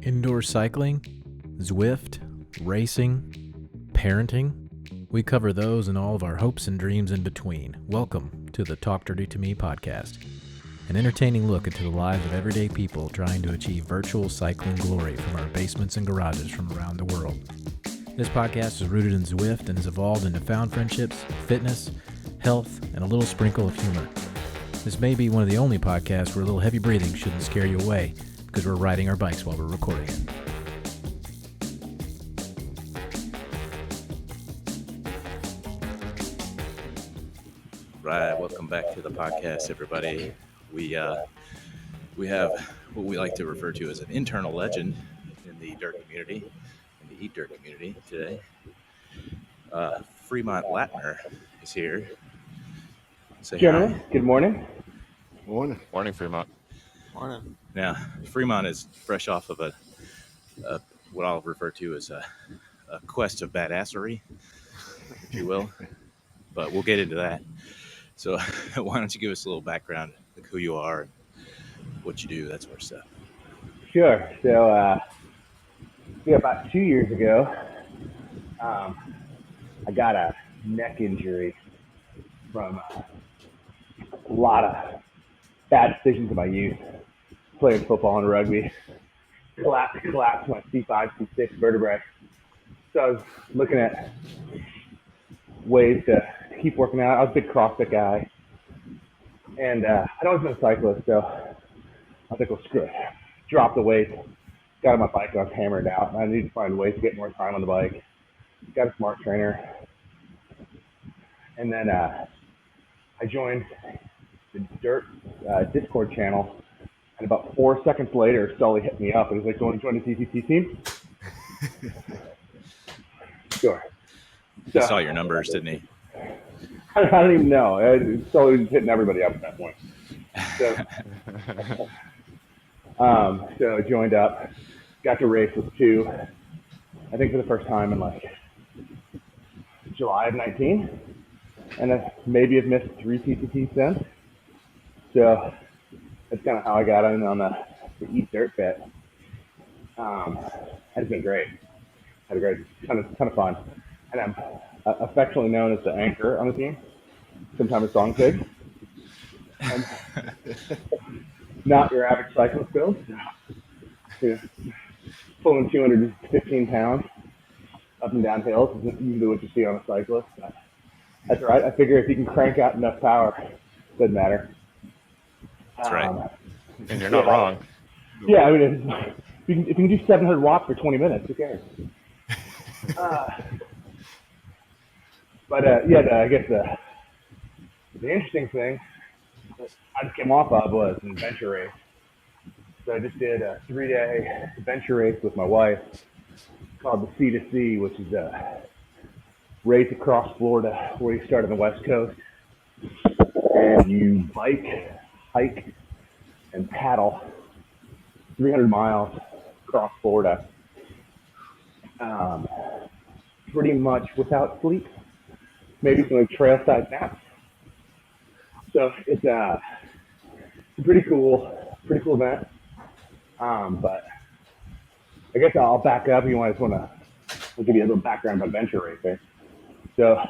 Indoor cycling, Zwift, racing, parenting. We cover those and all of our hopes and dreams in between. Welcome to the Talk Dirty to Me podcast, an entertaining look into the lives of everyday people trying to achieve virtual cycling glory from our basements and garages from around the world. This podcast is rooted in Zwift and has evolved into found friendships, fitness, health, and a little sprinkle of humor. This may be one of the only podcasts where a little heavy breathing shouldn't scare you away, because we're riding our bikes while we're recording it. Right, welcome back to the podcast, everybody. We have what we like to refer to as an internal legend in the dirt community, in the Eat Dirt community today. Fremont Latimer is here. Say Gentlemen, hi. good morning. Morning, Fremont. Morning. Now, Fremont is fresh off of a what I'll refer to as a quest of badassery, if you will. But we'll get into that. So why don't you give us a little background, like who you are and what you do, that sort of stuff. Sure. So, about 2 years ago, I got a neck injury from a lot of bad decisions in my youth, playing football and rugby. Collapsed my C5, C6 vertebrae. So I was looking at ways to keep working out. I was a big CrossFit guy, and I'd always been a cyclist, so I was like, well, screw it. Dropped the weight, got on my bike, and I was hammered out. I needed to find ways to get more time on the bike. Got a smart trainer, and then I joined the Dirt Discord channel, and about 4 seconds later, Sully hit me up and was like, "Do you want to join the TCT team?" Sure. He saw your numbers, didn't he? I don't even know. Sully was hitting everybody up at that point. So I joined up, got to race with two, I think for the first time in like July of 19, and I maybe have missed 3 TCTs since. So that's kind of how I got in on the Eat Dirt bit. It's been great. Had a great ton of fun, and I'm affectionately known as the anchor on the team. Sometimes a song pig. And not your average cyclist build. Yeah. Pulling 215 pounds up and down hills isn't usually what you see on a cyclist. But that's all right. I figure if you can crank out enough power, it doesn't matter. That's right. And you're not wrong. Yeah, I mean, if you can do 700 watts for 20 minutes, who cares? I guess the interesting thing that I just came off of was an adventure race. So I just did a 3-day adventure race with my wife called the C2C, which is a race across Florida where you start on the West Coast and you bike, hike, and paddle 300 miles across Florida, pretty much without sleep, maybe some trail side naps. So it's a pretty cool event. But I guess I'll back up. You might just want to give you a little background about adventure racing. So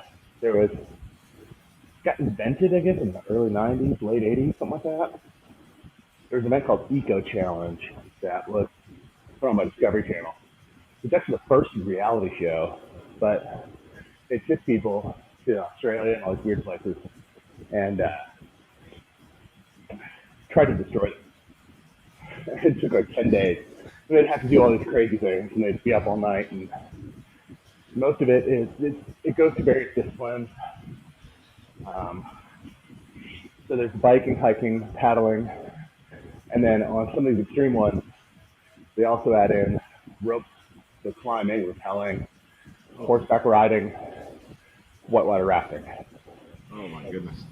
got invented, I guess, in the early 90s, late 80s, something like that. There was an event called Eco Challenge that was put on by Discovery Channel. It's actually the first reality show, but it took people to Australia and all these weird places and tried to destroy them. It took like 10 days. And they'd have to do all these crazy things, and they'd be up all night. And most of it goes to various disciplines. So there's biking, hiking, paddling, and then on some of these extreme ones, they also add in ropes, so climbing, rappelling, horseback riding, whitewater rafting. Oh my goodness.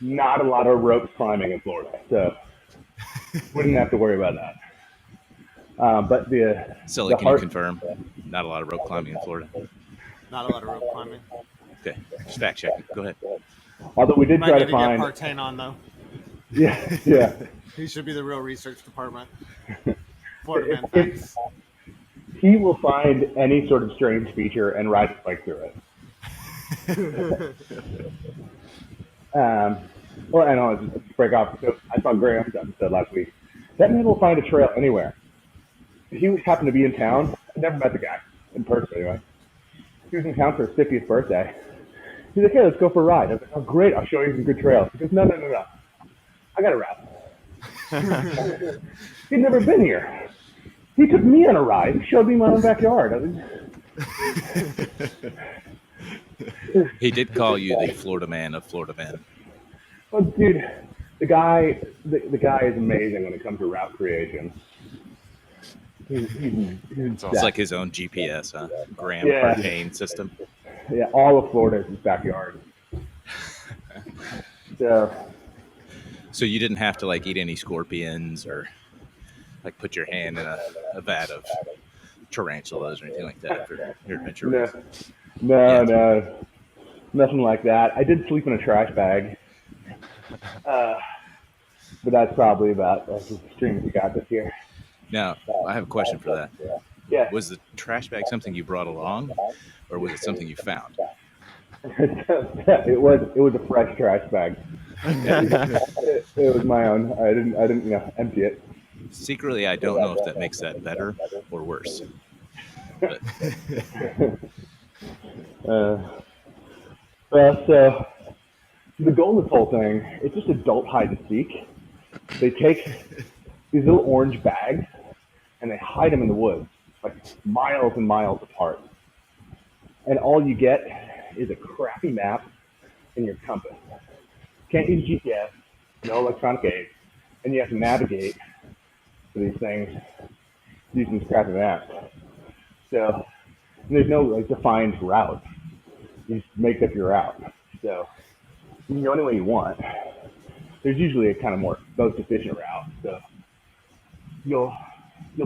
Not a lot of rope climbing in Florida, so wouldn't have to worry about that. But Sully, can you confirm? Not a lot of rope climbing in Florida. Not a lot of rope climbing. Okay, just fact check. Go ahead. Although we did Might try need to to find. get Partain on though. Yeah. He should be the real research department. Florida man If- facts. He will find any sort of strange feature and ride his bike through it. Well, I know, just break off. So I saw Graham's episode last week. That man will find a trail anywhere. He happened to be in town. I never met the guy in person anyway. He was in town for his 50th birthday. He's like, hey, let's go for a ride. I was like, oh, great, I'll show you some good trails. He goes, no. I got a route. He'd never been here. He took me on a ride. He showed me my own backyard. He did call you the Florida man of Florida men. Well, dude, the guy is amazing when it comes to route creation. He's It's like his own GPS, huh? Graham Yeah. Parkane system. Yeah, all of Florida is his backyard. So you didn't have to like eat any scorpions or like put your hand in a vat of tarantulas or anything like that for your adventure. race? No, nothing like that. I did sleep in a trash bag, but that's probably about as extreme as we got this year. Now, I have a question for that. Yeah, Was the trash bag something you brought along, or was it something you found? it was a fresh trash bag. It was my own. I didn't empty it. Secretly, I don't know if that makes that better or worse. But So the goal of this whole thing, it's just adult hide and seek. They take these little orange bags and they hide them in the woods, like miles and miles apart. And all you get is a crappy map and your compass. Can't use GPS, no electronic aid, and you have to navigate to these things using these crappy maps. So there's no like defined route. You just make up your route. So you can go any way you want. There's usually a kind of most efficient route. So you'll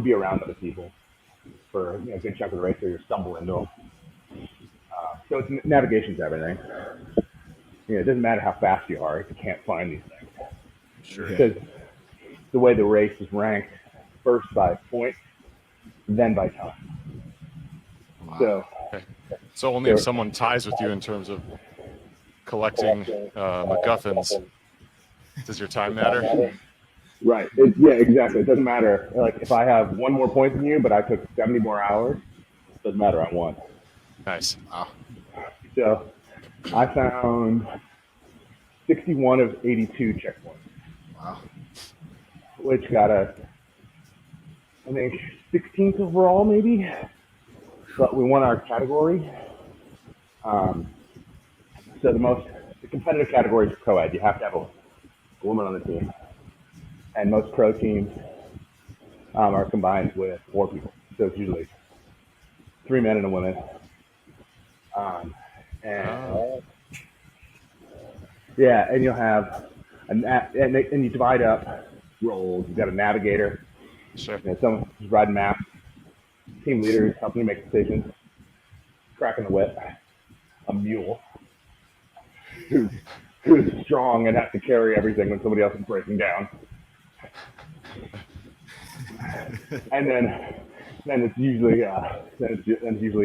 be around other people for a good chunk of the race, or you'll stumble into them. So navigation's everything. It doesn't matter how fast you are if you can't find these things. sure. Because the way the race is ranked, first by points, then by time. So So only if someone ties with you in terms of collecting MacGuffins, does your time matter? right, yeah, exactly. It doesn't matter. Like if I have one more point than you, but I took 70 more hours, it doesn't matter. I won. Nice. So I found 61 of 82 checkpoints. Wow. Which got I think 16th overall maybe, but we won our category. So the competitive categories are co-ed. You have to have a woman on the team, and most pro teams are combined with 4 people. So it's usually 3 men and a woman. Yeah, and you'll have and you divide up roles. You've got a navigator, Sure. someone who's riding maps, team leaders helping you make decisions, cracking the whip, a mule who's strong and has to carry everything when somebody else is breaking down, and then it's usually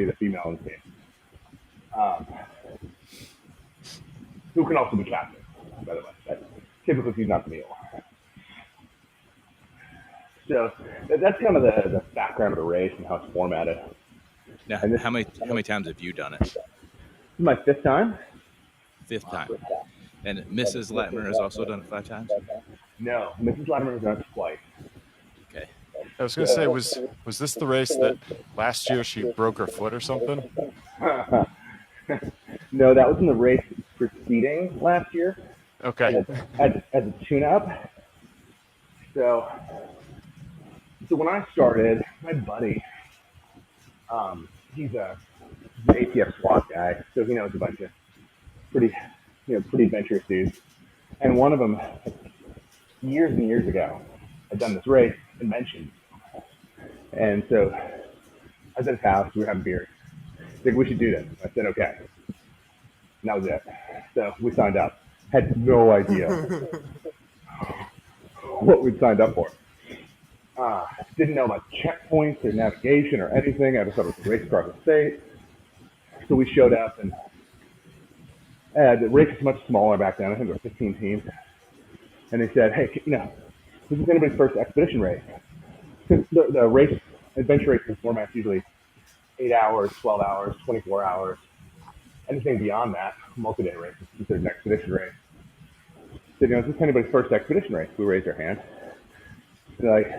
the female on the team. Who can also be captain, by the way. But typically, she's not the mule. So that's kind of the background of the race and how it's formatted. Now, And this- how many times have you done it? This is my 5th time. 5th time. And Mrs. Latimer has also done it 5 times? No, Mrs. Latimer has done it twice. Okay. I was going to say, was this the race that last year she broke her foot or something? No, that was in the race preceding last year Okay. as a tune-up. So when I started, my buddy, he's an ATF SWAT guy, so he knows a bunch of pretty adventurous dudes. And one of them, years and years ago, had done this race and mentioned. And so I was at his house, we were having beers. He's like, we should do this. I said, okay. And that was it. So we signed up. Had no idea what we'd signed up for. Didn't know about checkpoints or navigation or anything. I just thought it was a race across the state. So we showed up, and the race was much smaller back then. I think there were 15 teams. And they said, hey, this is anybody's first expedition race. Because the race, adventure racing format's usually 8 hours, 12 hours, 24 hours. Anything beyond that, multi-day race is considered an expedition race. So, is this anybody's first expedition race? We raised our hand. They're like,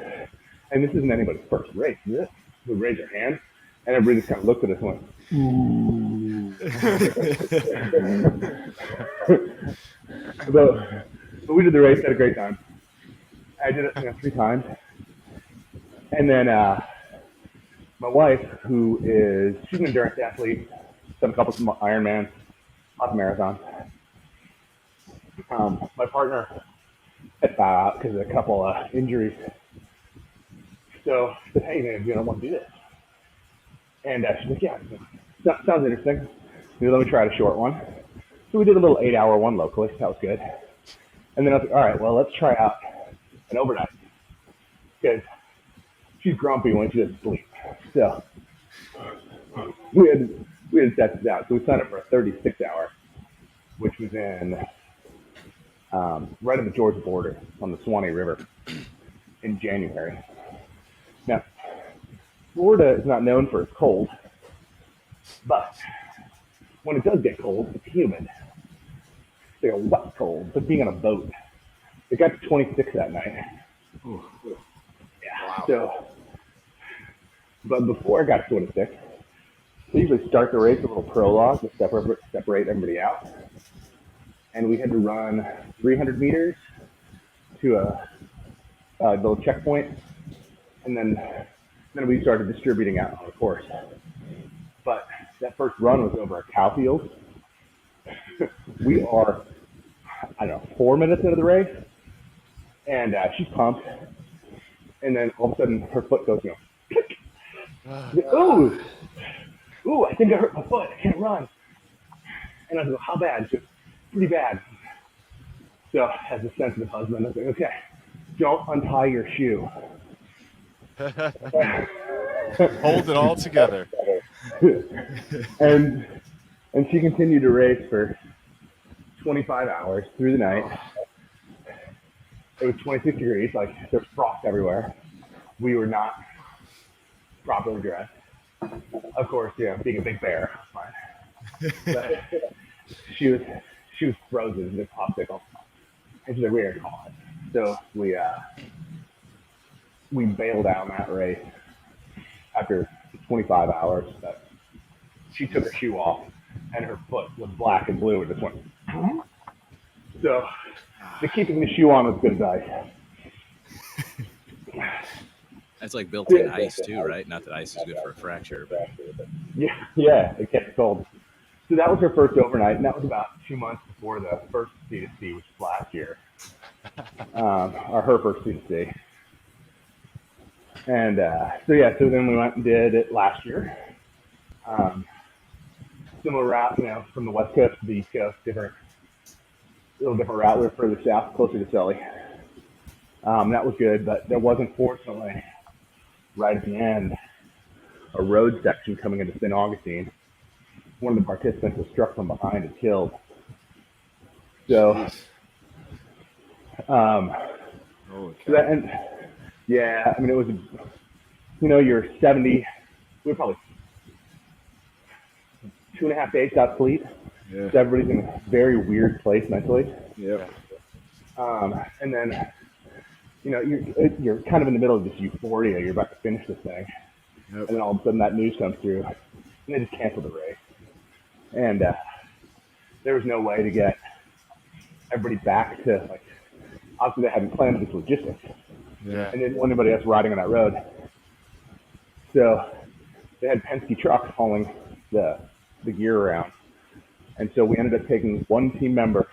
and this isn't anybody's first race, is it? We raised our hand, and everybody just kind of looked at us and went, ooh. But we did the race, had a great time. I did it 3 times. And then my wife, she's an endurance athlete, done a couple of Ironmans, lots of marathons. My partner had fouled out because of a couple of injuries. So I said, hey, man, you don't want to do this? And she's like, yeah, sounds interesting. Let me try a short one. So we did a little 8-hour one locally. That was good. And then I was like, all right, well, let's try out an overnight. Because she's grumpy when she doesn't sleep. So we had to set this out. So we signed up for a 36-hour, which was in right at the Georgia border on the Swanee River in January. Now, Florida is not known for its cold, but when it does get cold, it's humid. It's like a wet cold. It's like being on a boat. It got to 26 that night. Ooh. Yeah. Wow. So, but before it got to 26, we usually start the race with a little prologue to separate everybody out. And we had to run 300 meters to a little checkpoint, and then we started distributing out on the course. But that first run was over a cow field. We are, 4 minutes into the race, and she's pumped. And then all of a sudden, her foot goes, click. Ooh, I think I hurt my foot. I can't run. And I was like, how bad? She goes, pretty bad. So as a sensitive husband, I was like, okay, don't untie your shoe. Hold it all together. and she continued to race for 25 hours through the night. It was 26 degrees, like there's frost everywhere. We were not properly dressed. Of course, being a big bear, fine. But she was frozen in a popsicle. And she's like, we're gonna call it. So we bailed out that race after 25 hours. But she took her shoe off, and her foot was black and blue, and just went. So the keeping the shoe on was good advice. That's like built-in ice too, right? Not that ice is good for a fracture, but yeah, it kept it cold. So that was her first overnight, and that was about 2 months before the first C2C, which was last year, or her first C2C. And so then we went and did it last year. Similar route, from the west coast to the east coast, little different route. We were further south, closer to Sully. That was good, but there was unfortunately right at the end a road section coming into St. Augustine. One of the participants was struck from behind and killed. So, it was, you're 70. We were probably 2.5 days out sleep. Yeah. So everybody's in a very weird place mentally. Yeah. And then, you're kind of in the middle of this euphoria. You're about to finish this thing. Yep. And then all of a sudden that news comes through, and they just canceled the race. And there was no way to get everybody back to, obviously they hadn't planned this logistics. Yeah. And didn't want anybody else riding on that road. So they had Penske trucks hauling the gear around. And so we ended up taking one team member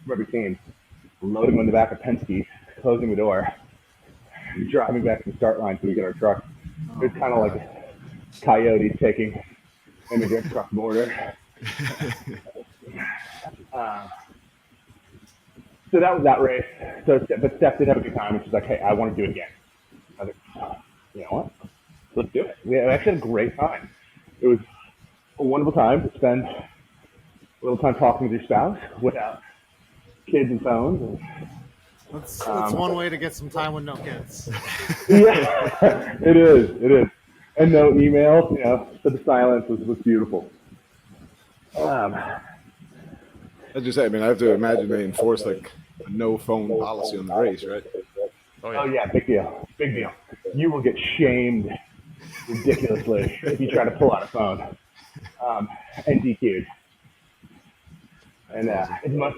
from every team, loading them in the back of Penske, closing the door, and driving back to the start line so we get our truck. It was kind of like coyotes taking immigrants across the border. So So that was that race. So, but Steph did have a good time, and she's like, "Hey, I want to do it again." I was like, "You know what? Let's do it." We actually had a great time. It was a wonderful time to spend a little time talking with your spouse without kids and phones. And, That's one way to get some time with no kids. yeah, it is. It is. And no emails, so the silence was beautiful. As you say, I mean, I have to imagine they enforce like a no phone policy on the race, right? Oh yeah, big deal. Big deal. You will get shamed ridiculously if you try to pull out a phone. And DQ'd. And as much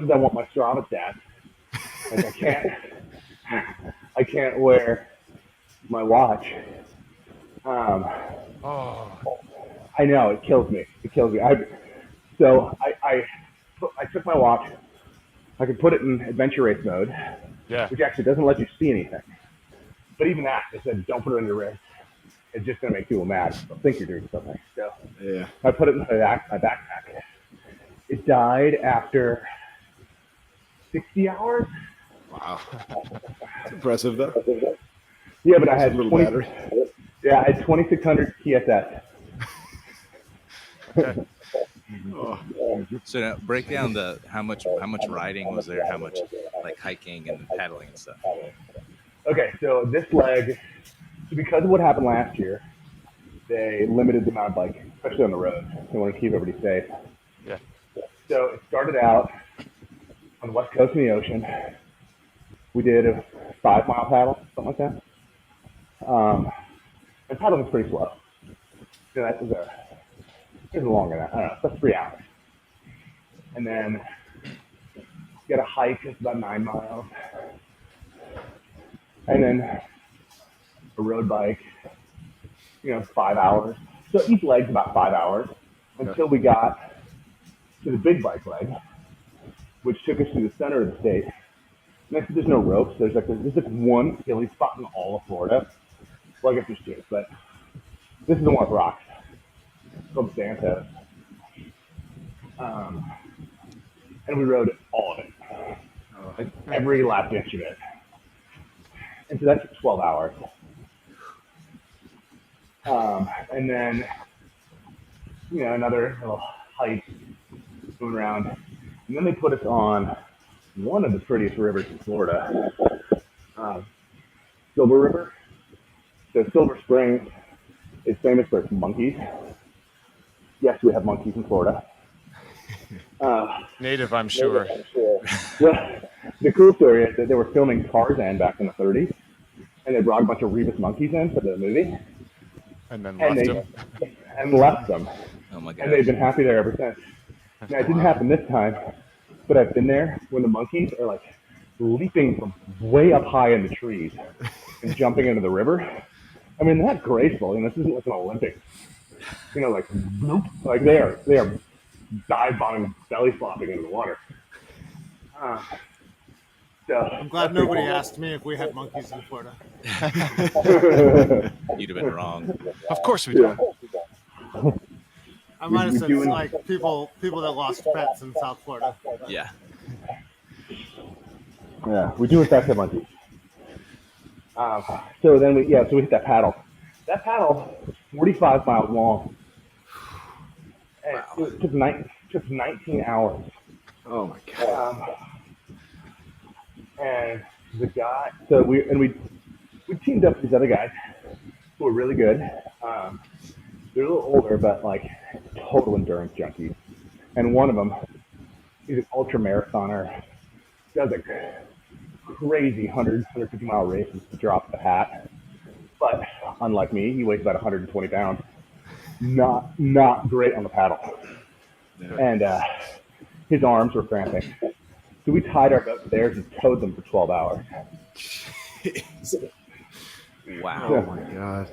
as I want my Strava stats, like I can't wear my watch. I know, it kills me. It kills me. So I took my watch. I could put it in adventure race mode, which actually doesn't let you see anything. But even that, they said don't put it on your wrist. It's just gonna make people mad. They'll think you're doing something. So Yeah. I put it in my backpack. It died after 60 hours. Wow. That's impressive, though. Yeah, but I had a little battery. Yeah, I had 2,600 TSS. So now break down how much riding was there, how much like hiking and paddling and stuff. Okay, so this leg, because of what happened last year, they limited the amount of biking, especially on the road. They wanted to keep everybody safe. Yeah. So it started out on the west coast of the ocean. We did a 5-mile paddle, something like that. And paddling was pretty slow. So that was it was longer than that. I don't know, it's about 3 hours. And then you got a hike, it's about 9 miles. And then a road bike, 5 hours. So each leg's about 5 hours until we got to the big bike leg, which took us to the center of the state. Next to there's no ropes. There's like one hilly spot in all of Florida. Well, I guess there's two, but this is the one with rocks. It's called Santos. And we rode all of it. Like every last inch of it. And so that took 12 hours. And then, another little hike going around. And then they put us on one of the prettiest rivers in Florida, Silver River. So Silver Springs is famous for its monkeys. Yes, we have monkeys in Florida. Native, I'm sure. Well, the cool story is that they were filming Tarzan back in the 30s, and they brought a bunch of Rebus monkeys in for the movie. And then left them. And left them. Oh my god! And they've been happy there ever since. Now, it didn't happen this time, but I've been there when the monkeys are like leaping from way up high in the trees and jumping into the river. I mean, that's graceful. This isn't like an Olympics. Like bloop, like they are dive bombing, belly flopping into the water. So I'm glad nobody asked me if we had monkeys in Florida. You'd have been wrong. Of course we do. I might have said like people that lost pets in South Florida. Yeah. Yeah, we do in fact have monkeys. So then we hit that paddle. That paddle was 45 miles long. And it took 19 hours. Oh my god. And the guy, so we teamed up with these other guys who were really good. They're a little older, but like total endurance junkies. And one of them, he's an ultra marathoner. Does a crazy 150 mile races to drop the hat. But unlike me, he weighs about 120 pounds. Not great on the paddle. And his arms were cramping. So we tied our boats to theirs and towed them for 12 hours. Wow. Oh my god.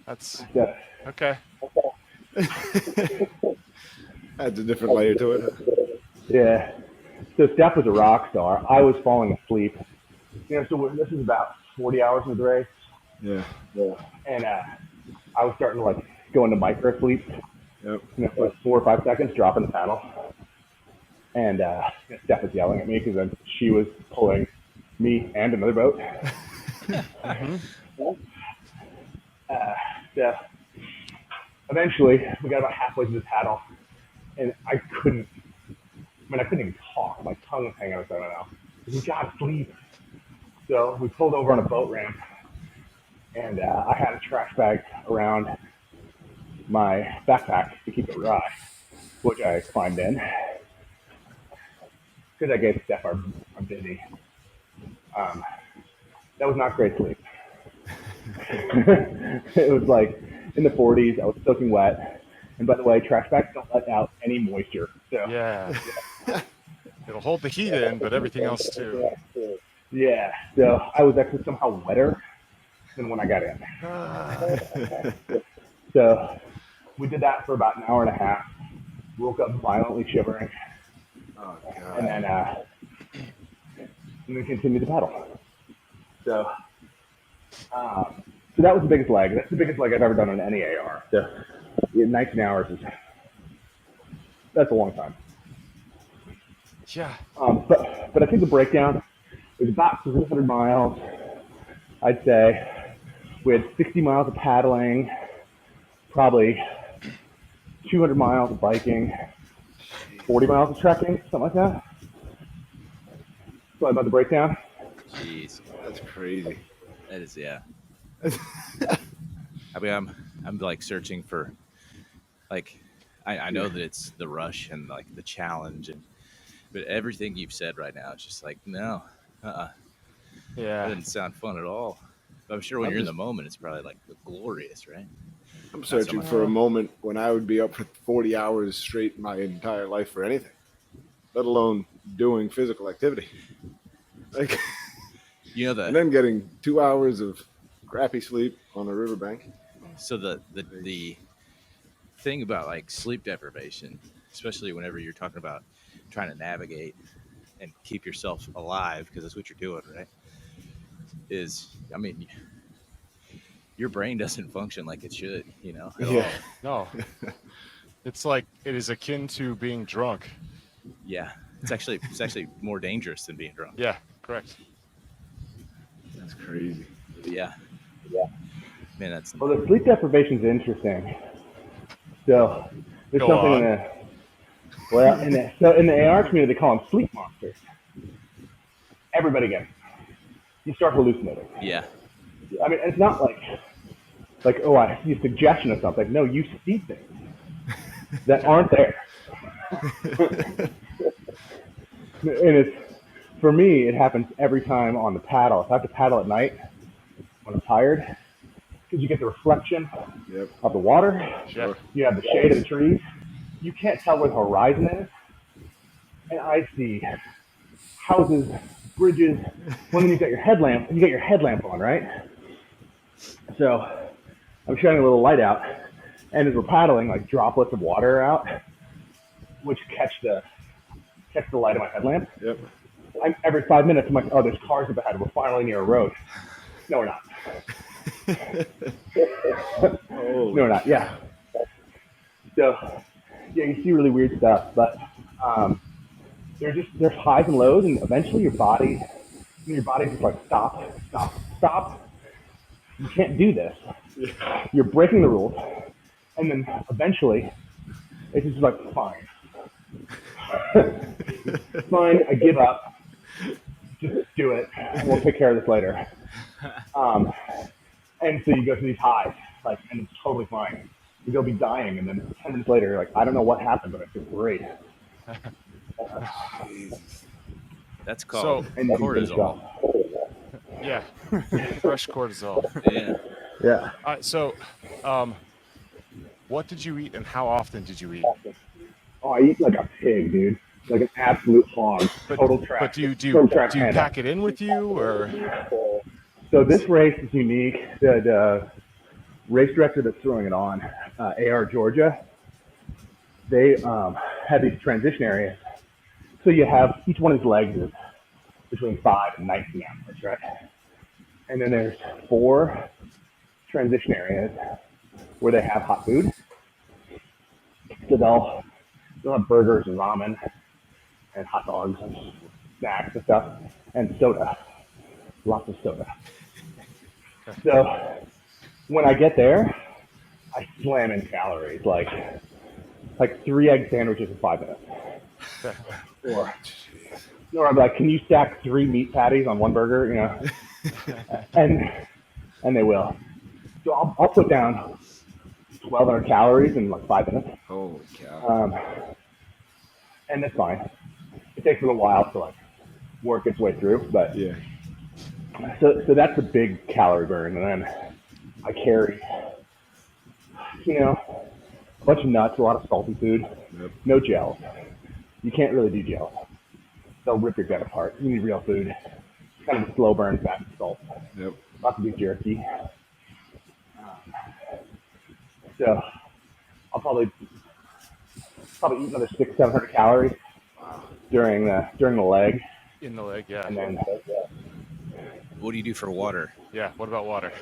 That's Yeah. okay. Adds a different layer to it. Yeah. So Steph was a rock star. I was falling asleep. So this is about 40 hours of the race. Yeah. And I was starting to like go into micro sleep. Yep. For like 4 or 5 seconds, dropping the paddle. And Steph was yelling at me because she was pulling me and another boat. So eventually, we got about halfway through the paddle, and I couldn't even talk. My tongue was hanging out of my mouth. We gotta sleep. So we pulled over on a boat ramp, and I had a trash bag around my backpack to keep it dry, which I climbed in because I gave Steph our busy. That was not great sleep. It was like in the 40s. I was soaking wet. And by the way, trash bags don't let out any moisture. So Yeah. It'll hold the heat in, but everything else too. yeah. So I was actually somehow wetter than when I got in. So we did that for about an hour and a half. Woke up violently shivering. Oh, God. And then continued to paddle. So that was the biggest leg. That's the biggest leg I've ever done on any AR. So yeah, 19 hours that's a long time. Yeah. But I think the breakdown was about 300 miles. I'd say we had 60 miles of paddling, probably 200 miles of biking, 40 miles of trekking, something like that. So about the breakdown. Jeez, That's crazy. that is, yeah. I mean, I'm like searching for, like, I know that it's the rush and like the challenge, but everything you've said right now, it's just like, no, that Yeah. doesn't sound fun at all. But I'm sure when you're in the moment, it's probably like glorious, right? I'm searching much. for a moment when I would be up for 40 hours straight my entire life for anything, let alone doing physical activity. Like, You know and then getting 2 hours of crappy sleep on a riverbank. so the thing about like sleep deprivation, especially whenever you're talking about trying to navigate and keep yourself alive, because that's what you're doing, right? Is, I mean, your brain doesn't function like it should, at all. No. It's like it is akin to being drunk. Yeah, it's actually more dangerous than being drunk. Yeah, correct. That's crazy. Yeah, Yeah. man, that's Well, the sleep deprivation is interesting. So there's Go something on. in the AR community they call them sleep monsters. Everybody gets it. You start hallucinating. yeah. I mean, it's not like oh, I see a suggestion of something. No, you see things that aren't there. And it's, for me, it happens every time on the paddle. If I have to paddle at night when I'm tired, because you get the reflection Yep. of the water, Sure. you have the shade of the trees. You can't tell where the horizon is. And I see houses, bridges. Well, then you got your headlamp on, right? So I'm shining a little light out, and as we're paddling, like droplets of water are out, which catch the light of my headlamp. Yep. Every 5 minutes, I'm like, oh, there's cars up ahead. We're finally near a road. No, we're not. No, we're not. Yeah. So, yeah, you see really weird stuff, but there's highs and lows, and eventually your body's just like, stop. You can't do this. You're breaking the rules, and then eventually it's just like, fine. Fine, I give up. Just do it. We'll take care of this later. And so you go through these highs, like, and it's totally fine. You'll be dying, and then 10 minutes later, you're like, I don't know what happened, but I feel great. That's called And you can finish cortisol. off. Yeah. Fresh cortisol. Yeah. Yeah. All right, so what did you eat and how often did you eat? Oh, I eat like a pig, dude. Like an absolute hog. Total trash. But do you Total trash panda. pack it in with you, or? So this race is unique. The race director that's throwing it on, AR Georgia, they have these transition areas. So you have, each one of these legs is between 5 and 19 hours, right? And then there's 4 transition areas where they have hot food. So they'll have burgers and ramen. and hot dogs and snacks and stuff, and soda, lots of soda. So when I get there, I slam in calories, like 3 egg sandwiches in 5 minutes. Or I'm like, can you stack 3 meat patties on one burger? You know, and they will. So I'll put down 1,200 calories in like 5 minutes. Holy cow! And that's fine. It takes a little while to like work its way through, but Yeah. So that's a big calorie burn, and then I carry, you know, a bunch of nuts, a lot of salty food, no gels. You can't really do gels. They'll rip your gut apart. You need real food. Kind of a slow burn, fat and salt. Yep. Lots of beef jerky. So I'll probably eat another 600-700 calories during the leg, In the leg, yeah. and then What do you do for water? Yeah, what about water?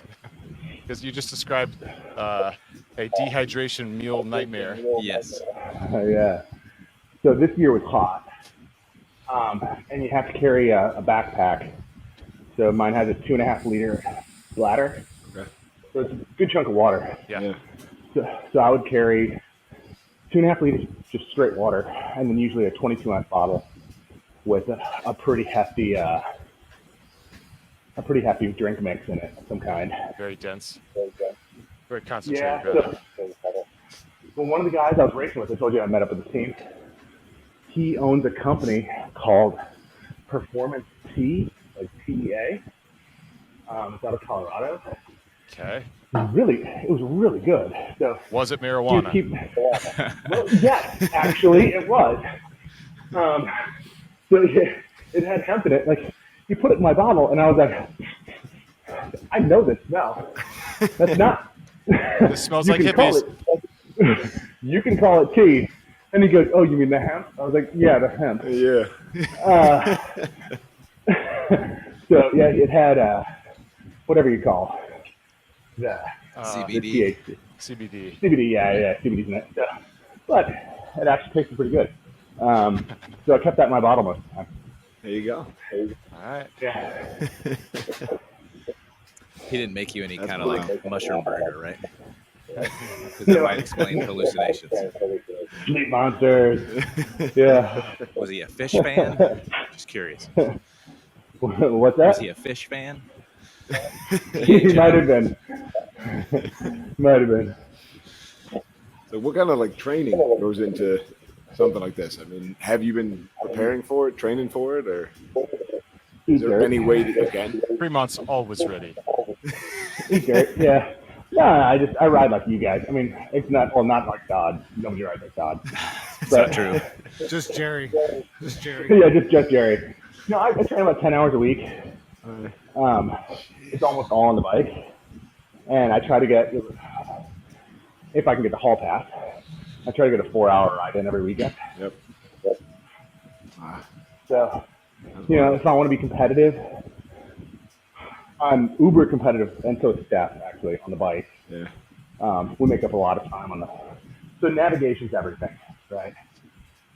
Because you just described a dehydration meal nightmare. Yes. yeah. So this year was hot, and you have to carry a backpack. So mine has a 2.5 liter bladder. Okay. So it's a good chunk of water. Yeah. So I would carry 2.5 liters just straight water, and then usually a 22-ounce bottle with a pretty hefty drink mix in it of some kind. Very dense. Very Yeah. concentrated. Well, one of the guys I was racing with, I told you I met up with the team. He owns a company called Performance Tea, like TEA. It's out of Colorado. Okay. It was really good. So Was it marijuana? well, yes, actually, it was. So it had hemp in it. Like, he put it in my bottle, and I was like, I know this smell. That's not. This smells like You can hippies. you can call it tea. And he goes, oh, you mean the hemp? I was like, yeah, the hemp. Yeah. So, yeah, it had whatever you call the CBD. THC. CBD. CBD, yeah, CBD's in it. So, but it actually tasted pretty good. So I kept that in my bottle most of the time. There you go. All right. Yeah. He didn't make you any That's kind of like wild. mushroom burger, right? Because that might explain hallucinations. Sleep monsters. Yeah. Was he a fish fan? Just curious. What's Was that? he a fish fan? He might have been. Might have been. So what kind of like training goes into something like this? I mean, have you been preparing for it, training for it, or is there any way that you can? Fremont's always ready. Yeah. No, I ride like you guys. I mean, it's not like God. Nobody rides like God. It's not true. Just Jerry. Just Jerry. Yeah, just Jerry. No, I train about 10 hours a week. It's almost all on the bike. And I try to get, if I can get the hall pass, I try to get a 4-hour ride in every weekend. Yep. So, if I want to be competitive, I'm uber competitive, and so is Steph, actually, on the bike. Yeah. We make up a lot of time on the. So navigation's everything, right?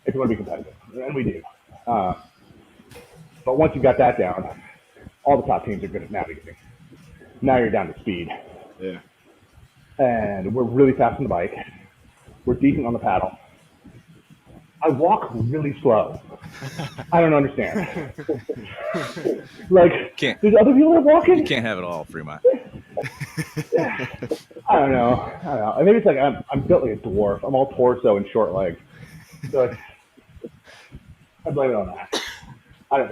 If you want to be competitive, and we do. But once you got that down, all the top teams are good at navigating. Now you're down to speed, Yeah. and we're really fast on the bike. We're decent on the paddle. I walk really slow. I don't understand. Like, there's other people that are walking. You can't have it all, Fremont. I don't know. Maybe it's like I'm built like a dwarf. I'm all torso and short legs. So I blame it on that.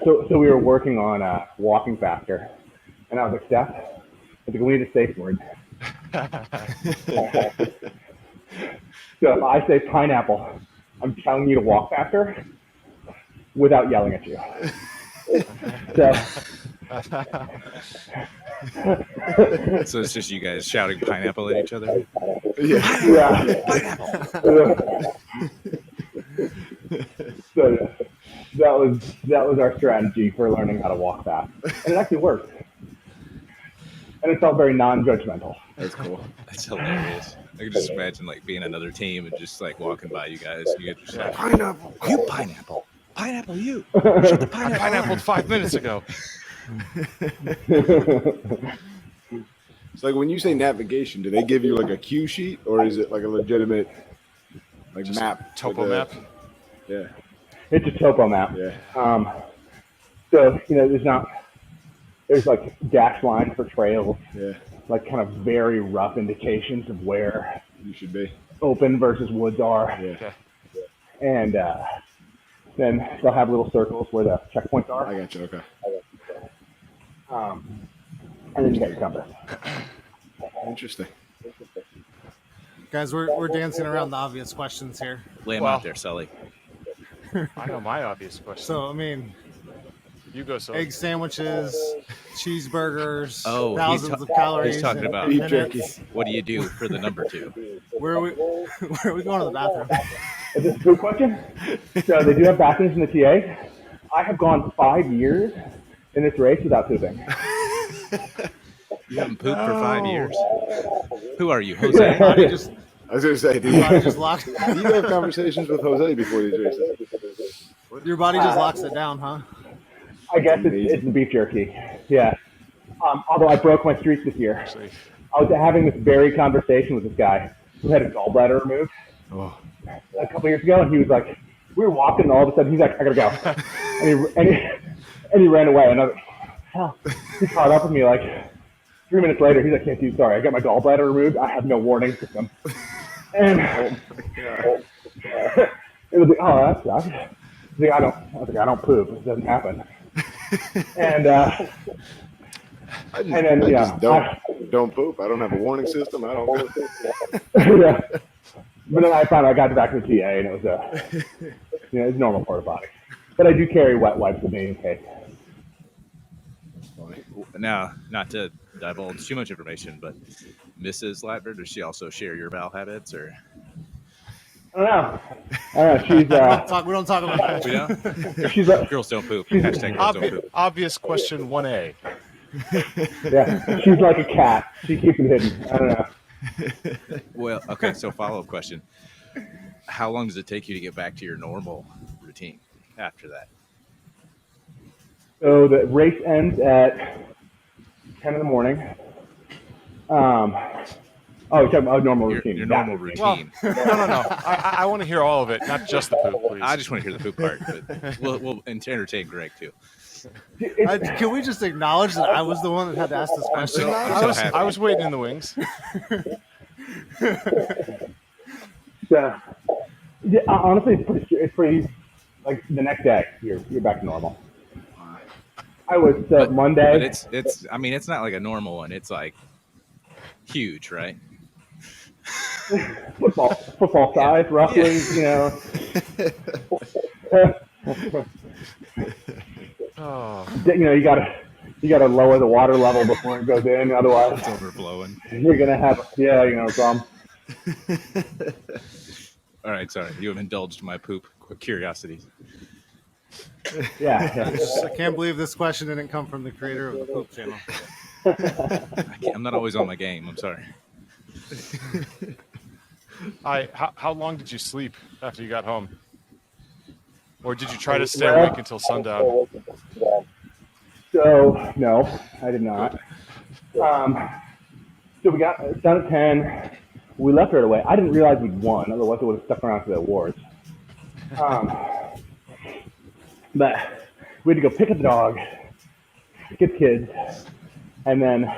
So we were working on walking faster, and I was like, Steph, I think we need a safe word. So if I say pineapple, I'm telling you to walk faster without yelling at you. So it's just you guys shouting pineapple at each other? Yeah. So that was our strategy for learning how to walk fast, and it actually worked. And it felt very non-judgmental. That's cool. That's hilarious. I can just imagine like being another team and just like walking by you guys. You get just like, Pineapple. you pineapple. Pineapple, you. Shut the I pineapple. pineappled 5 minutes ago. It's like when you say navigation, do they give you like a cue sheet, or is it like a legitimate like Just map? topo with a- map. Yeah. It's a topo map. Yeah. So there's like dash lines for trails, Yeah. like kind of very rough indications of where You should be. open versus woods are. Yeah. Okay. And then they'll have little circles where the checkpoints I are. got you. Okay. And then you got your compass. Interesting. Guys, we're dancing around the obvious questions here. Lay him out there, Sully. I know my obvious question. So, I mean, You go, so. egg sandwiches, cheeseburgers, Oh, thousands of calories. he's talking in- about in beef minutes. jerky. What do you do for the number 2? Where are we going to the bathroom? Is this a food question? So they do have bathrooms in the TA. I have gone 5 years in this race without pooping. You haven't pooped for 5 years? Who are you, Your Jose? body just, I was going to say, do your body just locks. you have conversations with Jose before these races? Your body just locks it down, huh? I guess it's the beef jerky. Yeah. Although I broke my streak this year. Actually, I was having this very conversation with this guy who had his gallbladder removed Oh. a couple years ago, and he was like, we were walking, and all of a sudden he's like, I gotta go, and he ran away, and I was like, hell. He caught up with me like 3 minutes later. He's like, "Can't do, sorry, I got my gallbladder removed. I have no warning system." And it was like, oh, that sucks. He's like, I was like, I don't poop. It doesn't happen. And I just don't poop. I don't have a warning system. I don't. yeah. But then I found I got back to the TA, and it was it's normal porta potty. But I do carry wet wipes with me in case. Now, not to divulge too much information, but Mrs. Latver, does she also share your bowel habits, or? I don't know. She's We don't talk about that. We don't? she's Girls don't poop. Hashtag girls don't poop. obvious question 1A. yeah, she's like a cat. She keeps it hidden. I don't know. Well, okay, so follow-up question. How long does it take you to get back to your normal routine after that? So the race ends at 10 in the morning. You're talking about normal routine. Your normal routine. Well, no. I want to hear all of it, not just the poop, please. I just want to hear the poop part, but we'll entertain Greg too. Can we just acknowledge that I was the one that had to ask this question? I was waiting in the wings. Yeah, honestly, it's pretty. Like the next day, you're back to normal. I was Monday. But it's. I mean, it's not like a normal one. It's like huge, right? football size, roughly. Yeah. You gotta lower the water level before it goes in. Otherwise, It's overflowing. you're gonna have a problem. All right, sorry. You have indulged my poop curiosity. Yeah. I can't believe this question didn't come from the creator of the Poop Channel. I'm not always on my game. I'm sorry. How long did you sleep after you got home? Or did you try to stay awake until sundown? So no, I did not. So we got done at 10. We left right away. I didn't realize we'd won, otherwise I would have stuck around for the awards. But we had to go pick up the dog, get the kids, and then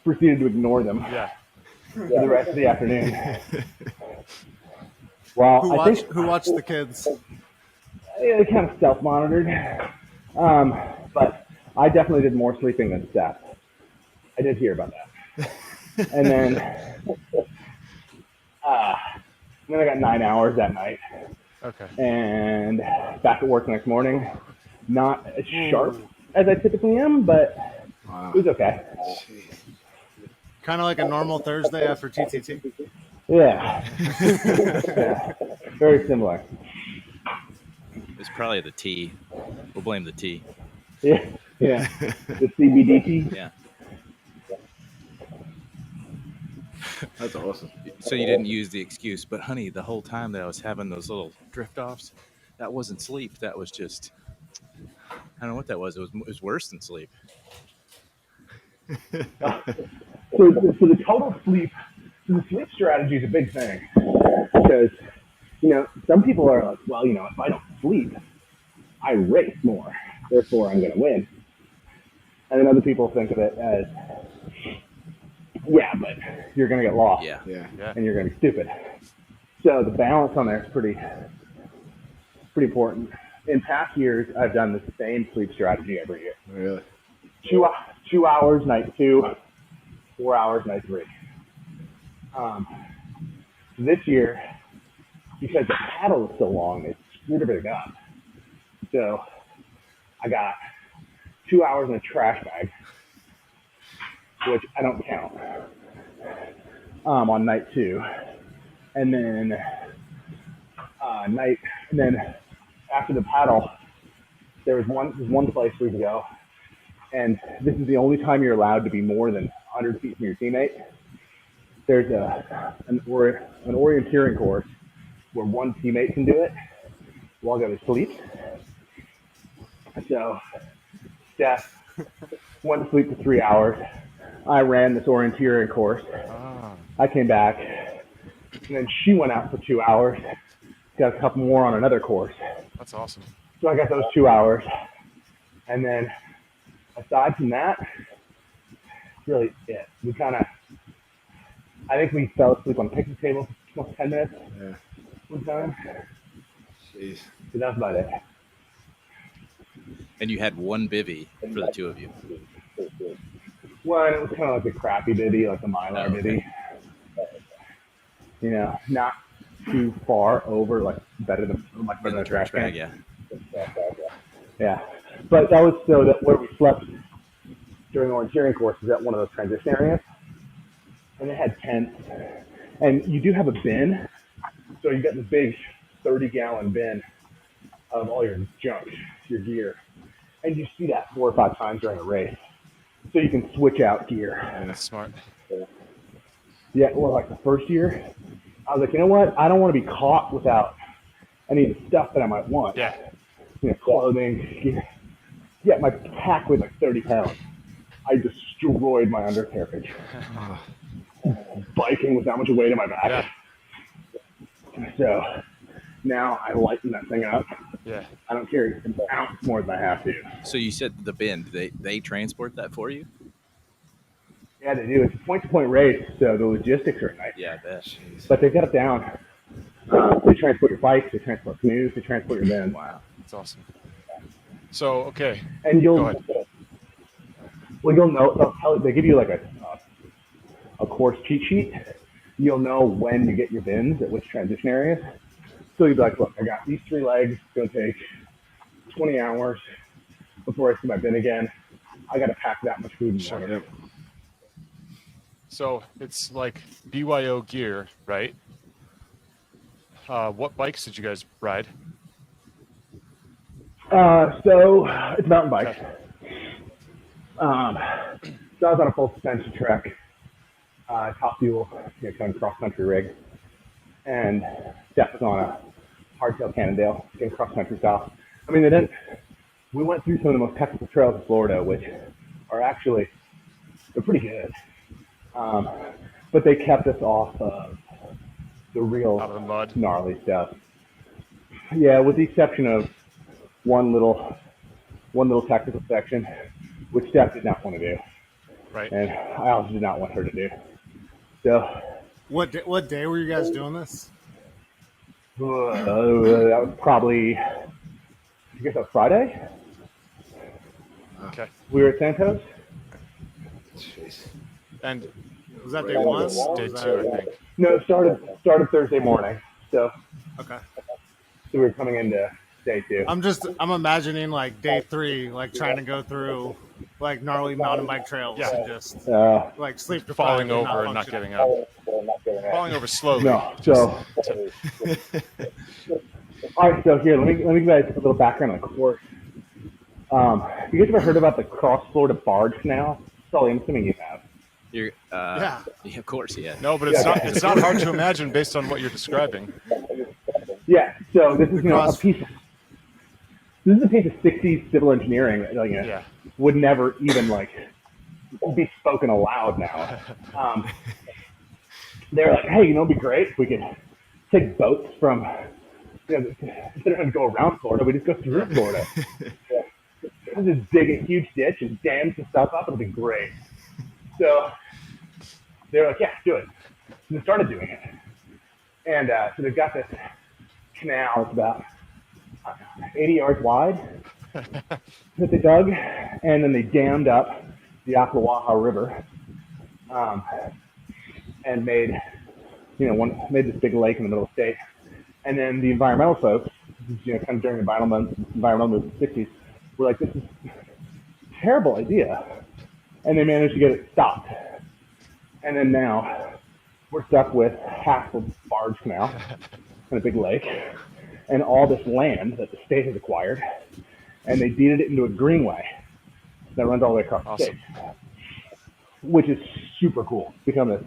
proceeded to ignore them Yeah. for the rest of the afternoon. Well, Who watched the kids? They kind of self-monitored, but I definitely did more sleeping than Steph. I did hear about that. And then I got 9 hours that night. Okay. And back at work the next morning. Not as sharp as I typically am, but it was okay. Kind of like a normal Thursday after TTT. Yeah. Yeah. Very similar. It's probably the tea. We'll blame the tea. Yeah. Yeah. The CBDT. Yeah. That's awesome. So you didn't use the excuse, but honey, the whole time that I was having those little drift offs, that wasn't sleep. That was just, I don't know what that was. It was worse than sleep. So the total sleep, the sleep strategy is a big thing because, some people are like, well, if I don't sleep, I race more, therefore I'm going to win. And then other people think of it as, yeah, but you're going to get lost. Yeah. And you're going to be stupid. So the balance on there is pretty important. In past years, I've done the same sleep strategy every year. Really? 2 hours night 2, 4 hours night 3. This year, because the paddle is so long, it screwed everything up. So I got 2 hours in a trash bag, which I don't count, on night 2. And then after the paddle, there was one place we could go, and this is the only time you're allowed to be more than 100 feet from your teammate. There's an orienteering course where one teammate can do it while the other sleeps. So Steph went to sleep for 3 hours. I ran this orienteering course. I came back, and then she went out for 2 hours, got a couple more on another course. That's awesome. So I got those 2 hours. And then aside from that, really it. I think we fell asleep on the picnic table for 10 minutes one time. Jeez. So that's about it. And you had one bivvy for the two of you. Well, it was kind of like a crappy bivvy, like a Mylar bivvy. Not too far over, like better than a trash bag. Yeah. Yeah. But that was so that where we slept during the orienteering course is at one of those transition areas. And it had tents. And you do have a bin. So you got this big 30-gallon bin of all your junk, your gear. And you see that 4 or 5 times during a race. So you can switch out gear. Yeah, that's smart. Yeah, well, like the first year, I was like, you know what? I don't want to be caught without any of the stuff that I might want. Yeah. Clothing, gear. Yeah, my pack weighed like 30 pounds. I destroyed my undercarriage. Biking with that much weight in my back. Yeah. So now I lighten that thing up. Yeah. I don't carry an ounce more than I have to. So you said the bin, they transport that for you? Yeah, they do. It's a point-to-point race, so the logistics are nice. Yeah, I bet. But they've got it down. They transport your bikes, they transport canoes, they transport your bins. Wow. That's awesome. So, okay. And Go ahead. You'll know, they give you like a course cheat sheet. You'll know when you get your bins at which transition areas. So you'll be like, look, I got these 3 legs. It's going to take 20 hours before I see my bin again. I got to pack that much food and water. So it's like BYO gear, right? What bikes did you guys ride? So it's mountain bikes. So I was on a full suspension Trek, top fuel, kind of cross-country rig. And Steph was on a hardtail Cannondale, getting cross-country style. I mean, we went through some of the most technical trails in Florida, which are actually, they're pretty good. But they kept us off of the real Out of the mud. gnarly stuff. Yeah, with the exception of one little technical section, which Steph did not want to do. Right. And I also did not want her to do. So. What day were you guys doing this? That was probably, I guess that was Friday. Okay. We were at Santos. Jeez. And Was that day 1? day 2, I think. No, it started Thursday morning. So Okay. we were coming into day 2. I'm imagining like day 3, like trying to go through like gnarly mountain bike trails Yeah. and just like sleep deprived Falling and over and not functioning. getting up. Falling over slowly. No, so all right. So here, let me give you guys a little background on the course. Have you guys ever heard about the Cross Florida Barge Canal? Sully, I'm assuming you have. You're, Yeah. Of course, yeah. No, but it's not hard to imagine based on what you're describing. Yeah. So this is a piece this is a piece of 60s civil engineering that would never even be spoken aloud now. They're like, hey, it'd be great if we could take boats from, instead of having to go around Florida, we just go through Florida. We'll just dig a huge ditch and dam some stuff up. It'll be great. So they're like, yeah, do it. So they started doing it. And so they've got this canal that's about 80 yards wide that they dug, and then they dammed up the Ocklawaha River and made this big lake in the middle of the state. And then the environmental folks, kind of during the environmental movement in the 60s, were like, this is a terrible idea. And they managed to get it stopped. And then now we're stuck with half a barge canal and a big lake and all this land that the state has acquired. And they deeded it into a greenway that runs all the way across the state, which is super cool. It's become a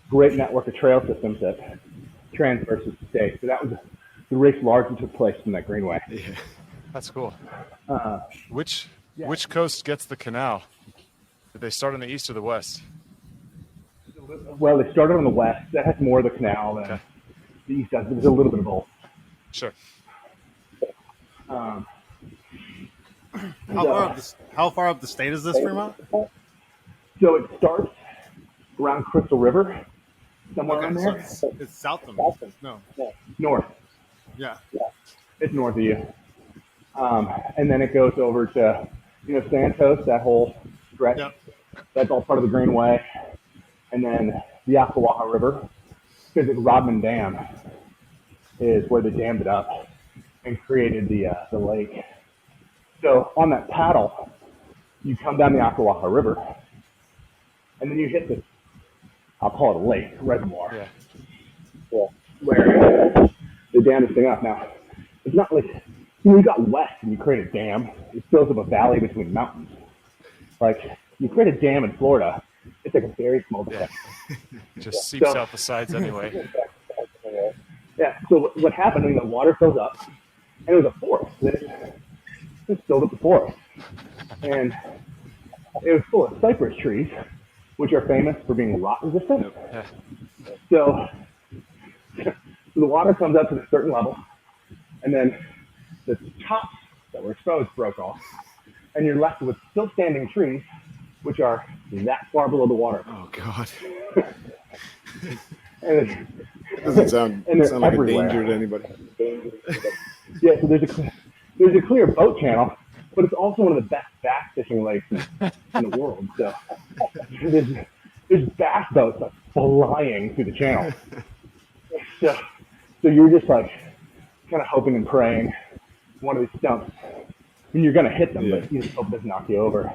great network of trail systems that transverses the state. So that was the race largely took place in that greenway. Yeah, that's cool. Which coast gets the canal? Did they start on the east or the west? Well, they started on the west. That has more of the canal than the east does. There's a little bit of both. Sure. How far up the state is this, Fremont? So it starts around Crystal River, somewhere around there. So it's south of me. No. North. Yeah. It's north of you. And then it goes over to, Santos, that whole stretch. Yep. That's all part of the Greenway. And then the Ocklawaha River, because the Rodman Dam is where they dammed it up and created the lake. So on that paddle, you come down the Ocklawaha River, and then you hit this, I'll call it a lake, reservoir, where they dammed this thing up. Now, it's not like, when you got west and you create a dam, it fills up a valley between mountains. Like, you create a dam in Florida, it's like a very small dam. It just seeps out the sides anyway. Yeah, so what happened, the water fills up, and it was a forest. It filled up the forest. And it was full of cypress trees, which are famous for being rot resistant. Yeah. So the water comes up to a certain level, and then the tops that were exposed broke off, and you're left with still standing trees, which are that far below the water. Oh, God. And it doesn't sound like everywhere. a danger to anybody. Yeah, so there's a clear boat channel, but it's also one of the best bass fishing lakes in the world. So there's bass boats like flying through the channel. So you're just like kind of hoping and praying one of these stumps. I mean, you're gonna hit them, but you just hope it doesn't knock you over.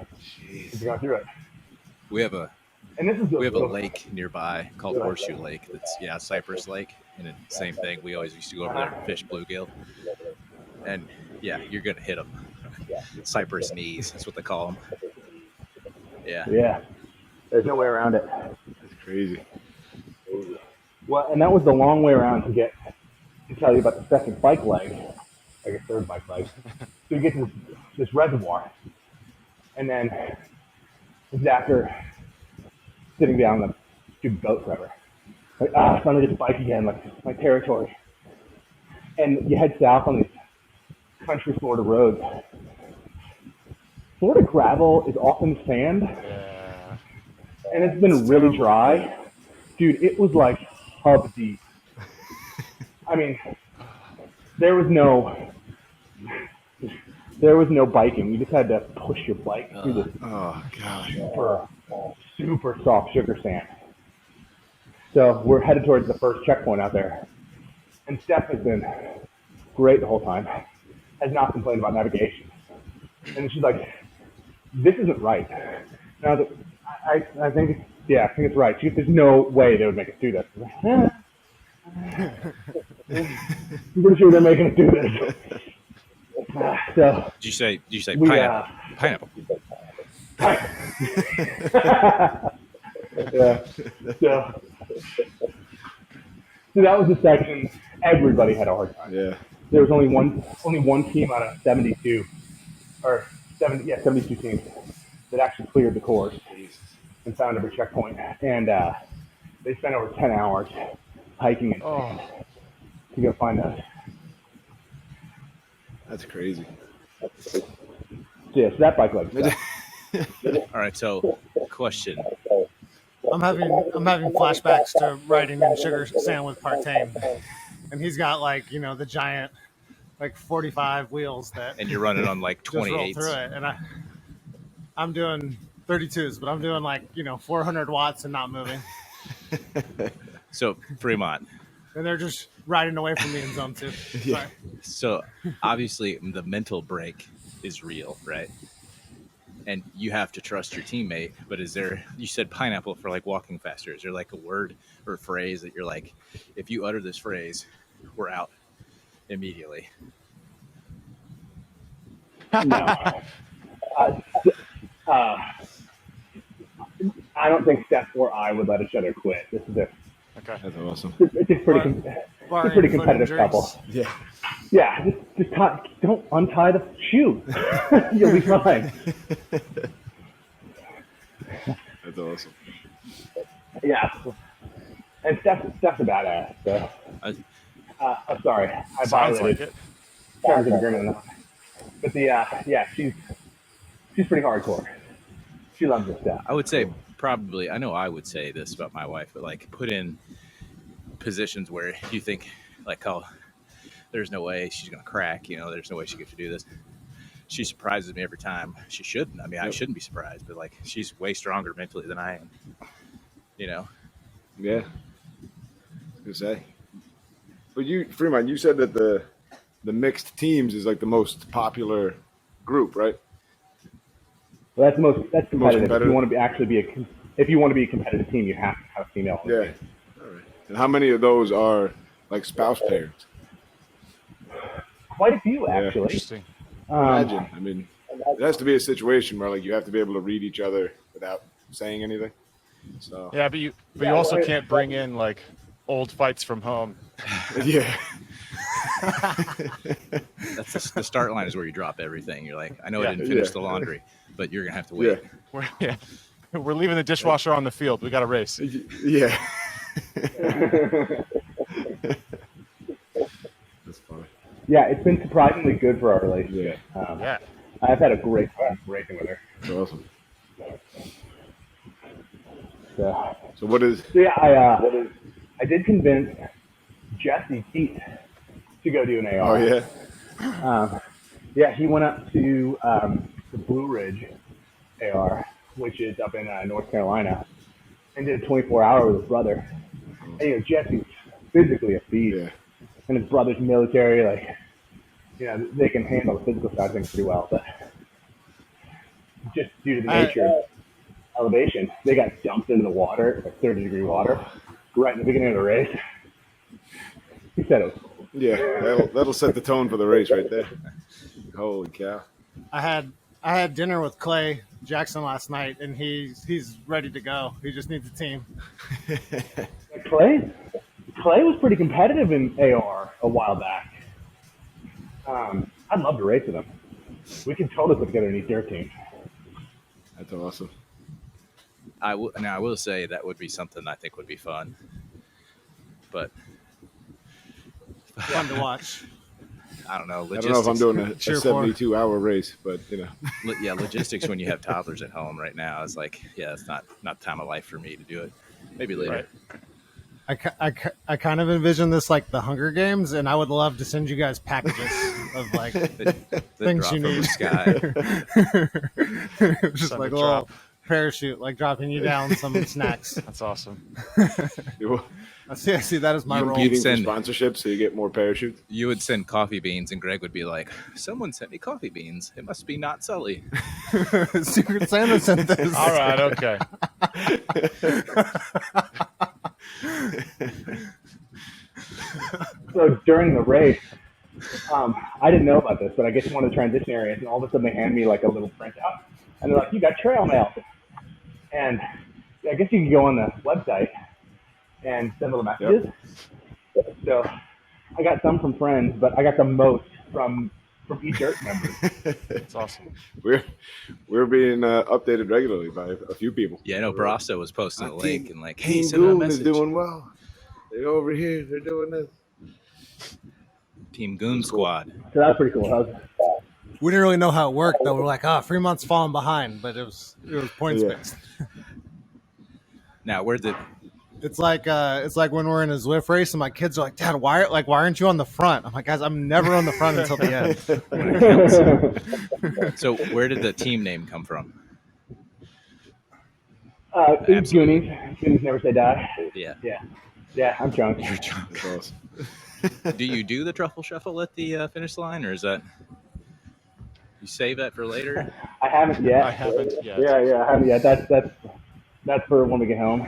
If you're going through it. We have a lake nearby called Horseshoe Lake. That's Cypress Lake, and same thing. We always used to go over there and fish bluegill, and you're gonna hit them. Cypress knees, that's what they call them. Yeah. There's no way around it. That's crazy. Well, and that was the long way around to tell you about the second bike leg, like a third bike leg. So you get to this reservoir, and then it's after sitting down on the stupid boat forever. Like, it's time to get the bike again, like my territory. And you head south on these country Florida roads. Florida gravel is often sand, and it's been really dry. Dude, it was like hub deep. I mean, there was no biking. You just had to push your bike through this super soft sugar sand. So we're headed towards the first checkpoint out there. And Steph has been great the whole time, has not complained about navigation. And she's like, this isn't right. And I was like, I think it's right. There's no way they would make us do this. I'm pretty sure they're making us do this. So Did you say pineapple? Pineapple. Yeah. So that was the section everybody had a hard time. Yeah. there was only one team out of 72 or 72 teams that actually cleared the course and found every checkpoint. And they spent over 10 hours hiking and to go find us. That's crazy. So, yeah, so that bike like that. All right, so question. I'm having flashbacks to riding in Sugar Sand with Partain, and he's got like the giant 45 wheels that. And you're running on like 28s. Roll through it, and I'm doing 32s, but I'm doing 400 watts and not moving. So Fremont. And they're just riding away from me in zone 2. Yeah. So obviously the mental break is real, right? And you have to trust your teammate. But you said pineapple for like walking faster. Is there like a word or a phrase that you're like, if you utter this phrase, we're out immediately? No. I don't think Steph or I would let each other quit. This is Okay, that's awesome. It's a pretty competitive couple. Yeah. Yeah, just don't untie the shoe. You'll be fine. That's awesome. Yeah. And Steph's a badass. So. I'm sorry. I Sounds violated like it. terms of agreement. But she's pretty hardcore. She loves this stuff. I would say probably, I know I would say this about my wife, but like put in positions where you think like, oh, there's no way she's going to crack, there's no way she gets to do this. She surprises me every time. She shouldn't. I mean, I shouldn't be surprised, but like she's way stronger mentally than I am, Yeah. I was gonna say. But Fremont, you said that the mixed teams is like the most popular group, right? Well, that's competitive. competitive. If you want to be a competitive team, you have to have a female. Yeah. All right. And how many of those are like spouse pairs? Quite a few, actually. Interesting. Imagine. I mean, it has to be a situation where like you have to be able to read each other without saying anything. So Yeah, but you also can't bring in like old fights from home. yeah. That's the start line is where you drop everything. You're like, I know I didn't finish the laundry, but you're going to have to wait. Yeah. We're leaving the dishwasher on the field. We got to race. Yeah. That's funny. Yeah, it's been surprisingly good for our relationship. Yeah. I've had a great time racing with her. That's awesome. So what is? So yeah, I did convince Jesse Keat to go do an AR. Oh yeah. He went up to the Blue Ridge AR, which is up in North Carolina, and did a 24-hour with his brother. And Jesse's physically a beast, and his brother's military. Like, they can handle the physical side of things pretty well, but just due to the nature of elevation, they got dumped into the water, like 30-degree water, right in the beginning of the race. He said it was. Yeah, that'll set the tone for the race right there. Holy cow! I had dinner with Clay Jackson last night, and he's ready to go. He just needs a team. Clay was pretty competitive in AR a while back. I'd love to race with him. We can totally put together an East Air team. That's awesome. I will say that would be something I think would be fun, but Fun to watch. I don't know. I don't know if I'm doing a Cheer for. 72-hour race, but logistics when you have toddlers at home right now is like, it's not the time of life for me to do it. Maybe later. Right. I kind of envision this like the Hunger Games, and I would love to send you guys packages of like things you need. Sky. Just like a little parachute, like dropping you down some snacks. That's awesome. I see. That is my role. Competing for sponsorships, so you get more parachutes. You would send coffee beans, and Greg would be like, "Someone sent me coffee beans. It must be not Sully." Secret Santa sent this. All right. Okay. So during the race, I didn't know about this, but I get to one of the transition areas, and all of a sudden they hand me like a little printout, and they're like, "You got trail mail," and I guess you can go on the website and send little messages. So I got some from friends, but I got the most from e-dirt members. That's awesome. We're being updated regularly by a few people. Yeah, I know Barasta was posting a link and like, hey, Team send a Goon message. is doing well. They're over here. They're doing this. Team Goon Squad. So that's pretty cool. We didn't really know how it worked though. We're like, Fremont's falling behind, but it was points based. Now, where's it? It's like when we're in a Zwift race and my kids are like, Dad, why aren't you on the front? I'm like, guys, I'm never on the front until the end. So where did the team name come from? It's Goonies. Goonies never say die. Yeah, I'm drunk. You're drunk. Awesome. Do you do the truffle shuffle at the finish line, or is that you save that for later? I haven't yet. I haven't yet. Yeah, I haven't yet. That's for when we get home.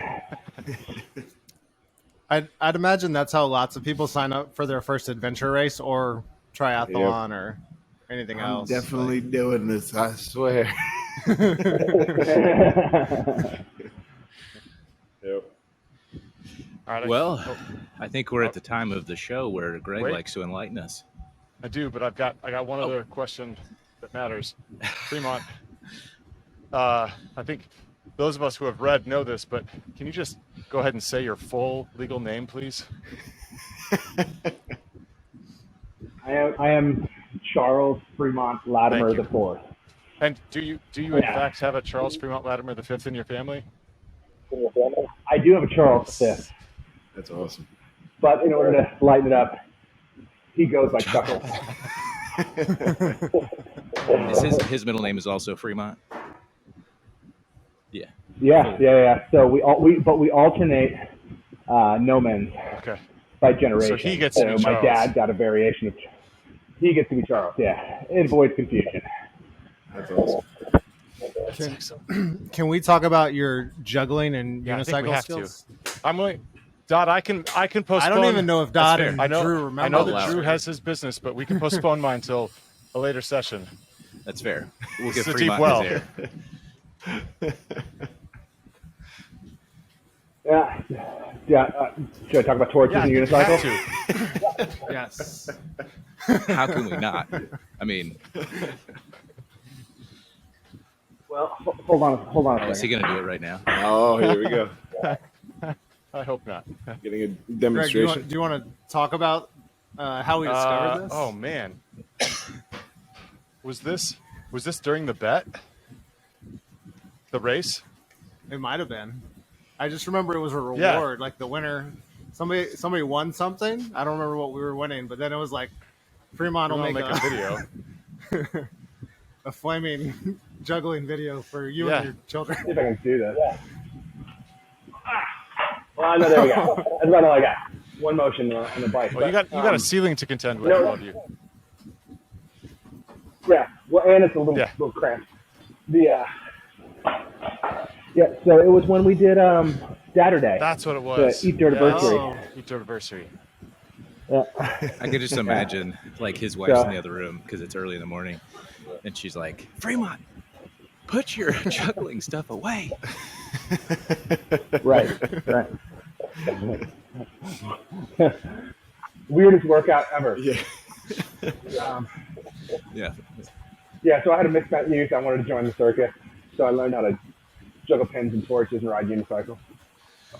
I'd imagine that's how lots of people sign up for their first adventure race or triathlon or anything else. Definitely doing this, I swear. Yep. All right, well, I think we're at the time of the show where Greg likes to enlighten us. I do, but I got one other question that matters. Fremont, I think those of us who have read know this, but can you just go ahead and say your full legal name, please? I am Charles Fremont Latimer IV. And do you in fact have a Charles Fremont Latimer V in your family? I do have a Charles V. That's awesome. But in order to lighten it up, he goes by Chuckles. His middle name is also Fremont. Yeah. Yeah. So we alternate nomens by generation. So he gets to be Charles. My dad got a variation of. He gets to be Charles. Yeah, it avoids confusion. That's awesome. Can we talk about your juggling and unicycle skills? I'm willing. Dot, I can postpone. I don't even know if Dot and Drew remember. I know that Drew has his business, but we can postpone mine until a later session. That's fair. We'll get a deep well. Yeah. Should I talk about torches and unicycles? Yes. How can we not? I mean, well, hold on a second. Is he going to do it right now? Oh, here we go. I hope not. Getting a demonstration. Greg, do you want to talk about how we discovered this? Oh man, was this during the bet? The race? It might have been. I just remember it was a reward, like the winner. Somebody won something. I don't remember what we were winning, but then it was like Fremont will make a video, a flaming juggling video for you and your children. See if I can do this. Well, no, there we go. That's about all I got. One motion on the bike. Well, but, you got a ceiling to contend with. I love you. Yeah. Well, and it's a little cramped. So it was when we did Saturday. That's what it was. The Eat Dirt Anniversary. Eat Dirt Anniversary. Yeah. I could just imagine like his wife's in the other room because it's early in the morning, and she's like, "Fremont, put your juggling stuff away." Right. Weirdest workout ever. Yeah. Yeah, so I had a mismatch youth. I wanted to join the circus, so I learned how to juggle pins and torches and ride unicycle.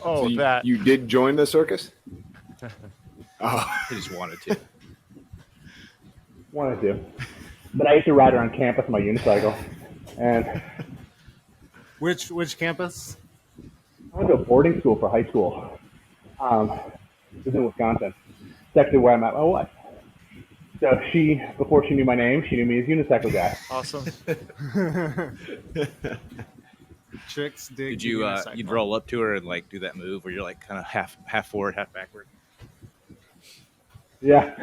Oh, so you did join the circus? I just wanted to. But I used to ride around campus on my unicycle. And which campus? I went to a boarding school for high school. It was in Wisconsin. It's actually where I met my wife. So before she knew my name, she knew me as unicycle guy. Awesome. Chicks dig. Did you you'd roll up to her and like do that move where you're like kind of half forward, half backward? Yeah.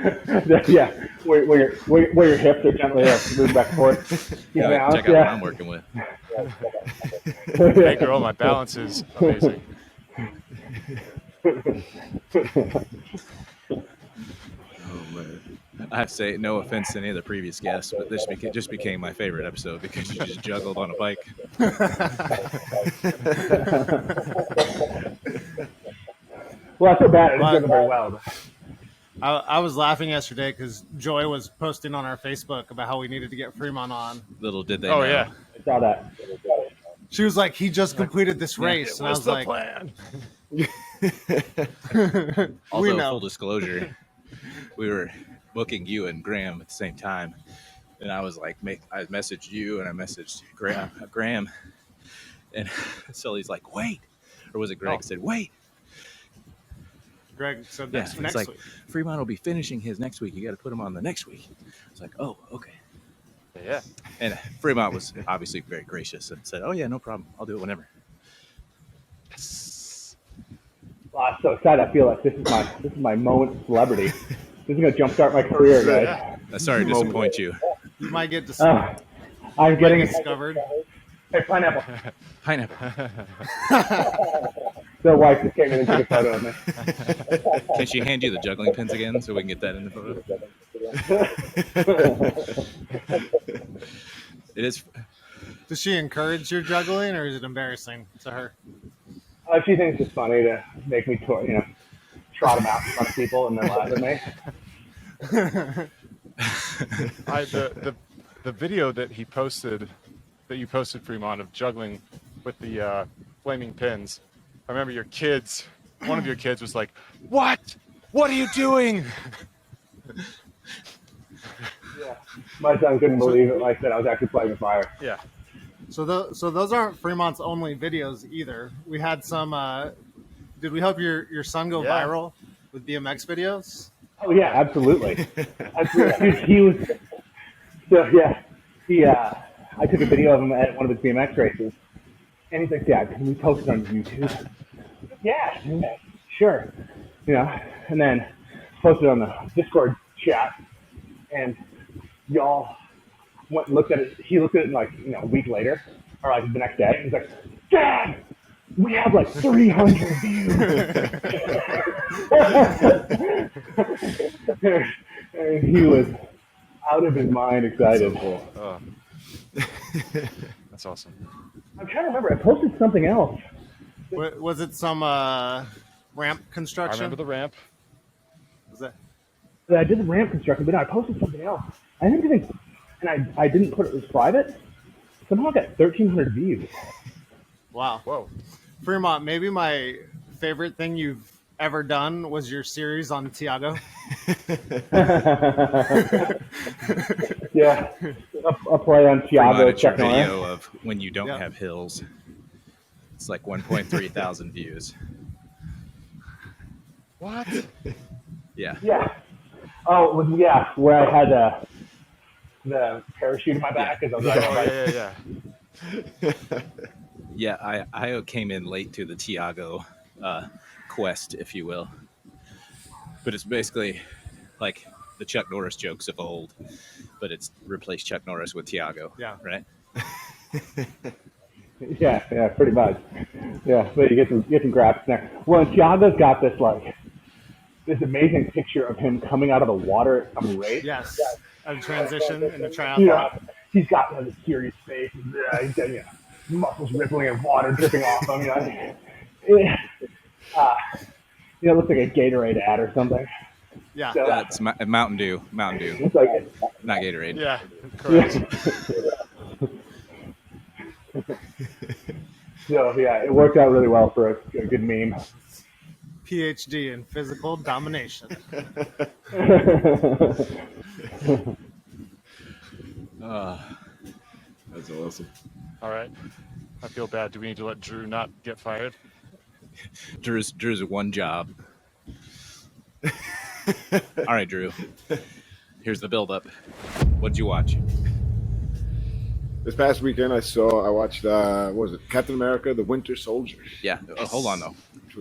Where your hips are gently moving back and forth. Check out what I'm working with. Hey girl, my balance is amazing. Oh man. I have to say, no offense to any of the previous guests, but this just became my favorite episode because you just juggled on a bike. Well, I feel bad. I didn't juggle very well. I was laughing yesterday because Joy was posting on our Facebook about how we needed to get Fremont on. Little did they know. Yeah. I saw that. She was like, he just completed this race. And I was the like, plan. Although, know. full disclosure, we were booking you and Graham at the same time. And I was like, I messaged you and I messaged Graham. And Sully's like, wait. Or was it Greg said, wait. Greg said Yeah, next it's like, week. Fremont will be finishing his next week. You got to put him on the next week. I was like, oh, okay. Yeah. And Fremont was obviously very gracious and said, oh, yeah, no problem. I'll do it whenever. Well, I'm so excited. I feel like this is my moment of celebrity. This is going to jumpstart my career, guys. Yeah. I'm sorry to disappoint you. You might get discovered. I'm getting discovered. Hey, pineapple. Pineapple. The wife just came in and took a photo of me. Can she hand you the juggling pins again so we can get that in the photo? It is. Does she encourage your juggling, or is it embarrassing to her? She thinks it's funny to make me, trot them out in front of people and then laugh at me. The video that you posted, Fremont, of juggling with the flaming pins. I remember one of your kids was like, "What? What are you doing?" Yeah. My son couldn't believe it. Like that, I was actually playing with fire. Yeah. So those aren't Fremont's only videos either. We had some. Did we help your son go viral with BMX videos? Oh yeah, absolutely. He was. So yeah, I took a video of him at one of his BMX races, and he's like, "Dad, can we post it on YouTube?" Yeah, sure. And then posted on the Discord chat, and y'all went and looked at it. He looked at it like a week later, or like the next day. He's like, "Dad, we have like 300 views." And he was out of his mind excited. So cool. Oh. That's awesome. I'm trying to remember. I posted something else. Was it some ramp construction? I remember the ramp. Was that? I did the ramp construction, but I posted something else. I ended up getting, and I didn't put it as private. Somehow I got 1,300 views. Wow. Whoa. Fremont, maybe my favorite thing you've ever done was your series on Tiago. Yeah, a play on Tiago. It's your video of when you don't have hills. It's like 1.3 thousand views. What? Yeah. Yeah. Oh, where I had the parachute in my back as I was riding. Yeah, I came in late to the Tiago quest, if you will. But it's basically like the Chuck Norris jokes of old, but it's replaced Chuck Norris with Tiago. Yeah. Right? Yeah, pretty much. Yeah, but you get some graphics there. Well, Tiago's got this amazing picture of him coming out of the water at some race. Yes. A transition in the triathlon. He's got this serious face. He's got muscles rippling and water dripping off him. It looks like a Gatorade ad or something. Yeah. So, That's Mountain Dew. It's like Not Gatorade. Yeah, correct. So yeah, it worked out really well for a good meme. PhD in physical domination. That's awesome. All right. I feel bad. Do we need to let Drew not get fired? Drew's one job. All right, Drew. Here's the build-up. What'd you watch? This past weekend, I watched, what was it, Captain America, The Winter Soldier. Yeah. Hold on, though.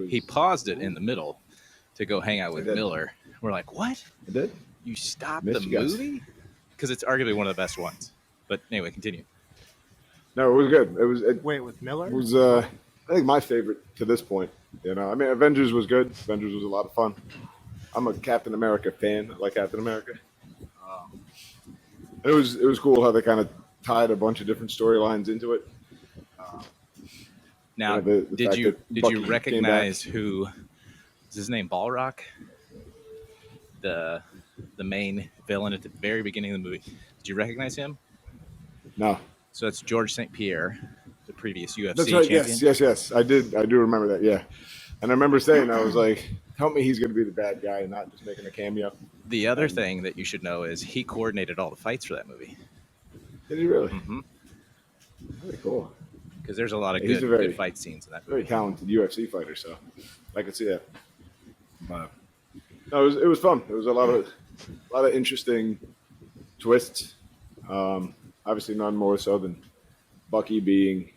He paused it in the middle to go hang out with Miller. We're like, what? I did? You stopped Missed the you guys. movie? Because it's arguably one of the best ones. But anyway, continue. No, it was good. Wait, with Miller? It was, I think, my favorite to this point. Avengers was good. Avengers was a lot of fun. I'm a Captain America fan. I like Captain America. It was cool how they kind of tied a bunch of different storylines into it. Now, the did fact you that Bucky recognize who is his name? Balrock? the main villain at the very beginning of the movie. Did you recognize him? No. So it's George St. Pierre, the previous UFC That's right. champion. Yes. I do remember that. Yeah. And I remember saying, I was like, help me, he's going to be the bad guy and not just making a cameo. The other thing that you should know is he coordinated all the fights for that movie. Did he really? Mm-hmm. Very cool. Because there's a lot of He's good fight scenes in that movie. Very talented UFC fighter, so I could see that. But no, it was fun. There was a lot of interesting twists. Obviously, none more so than Bucky being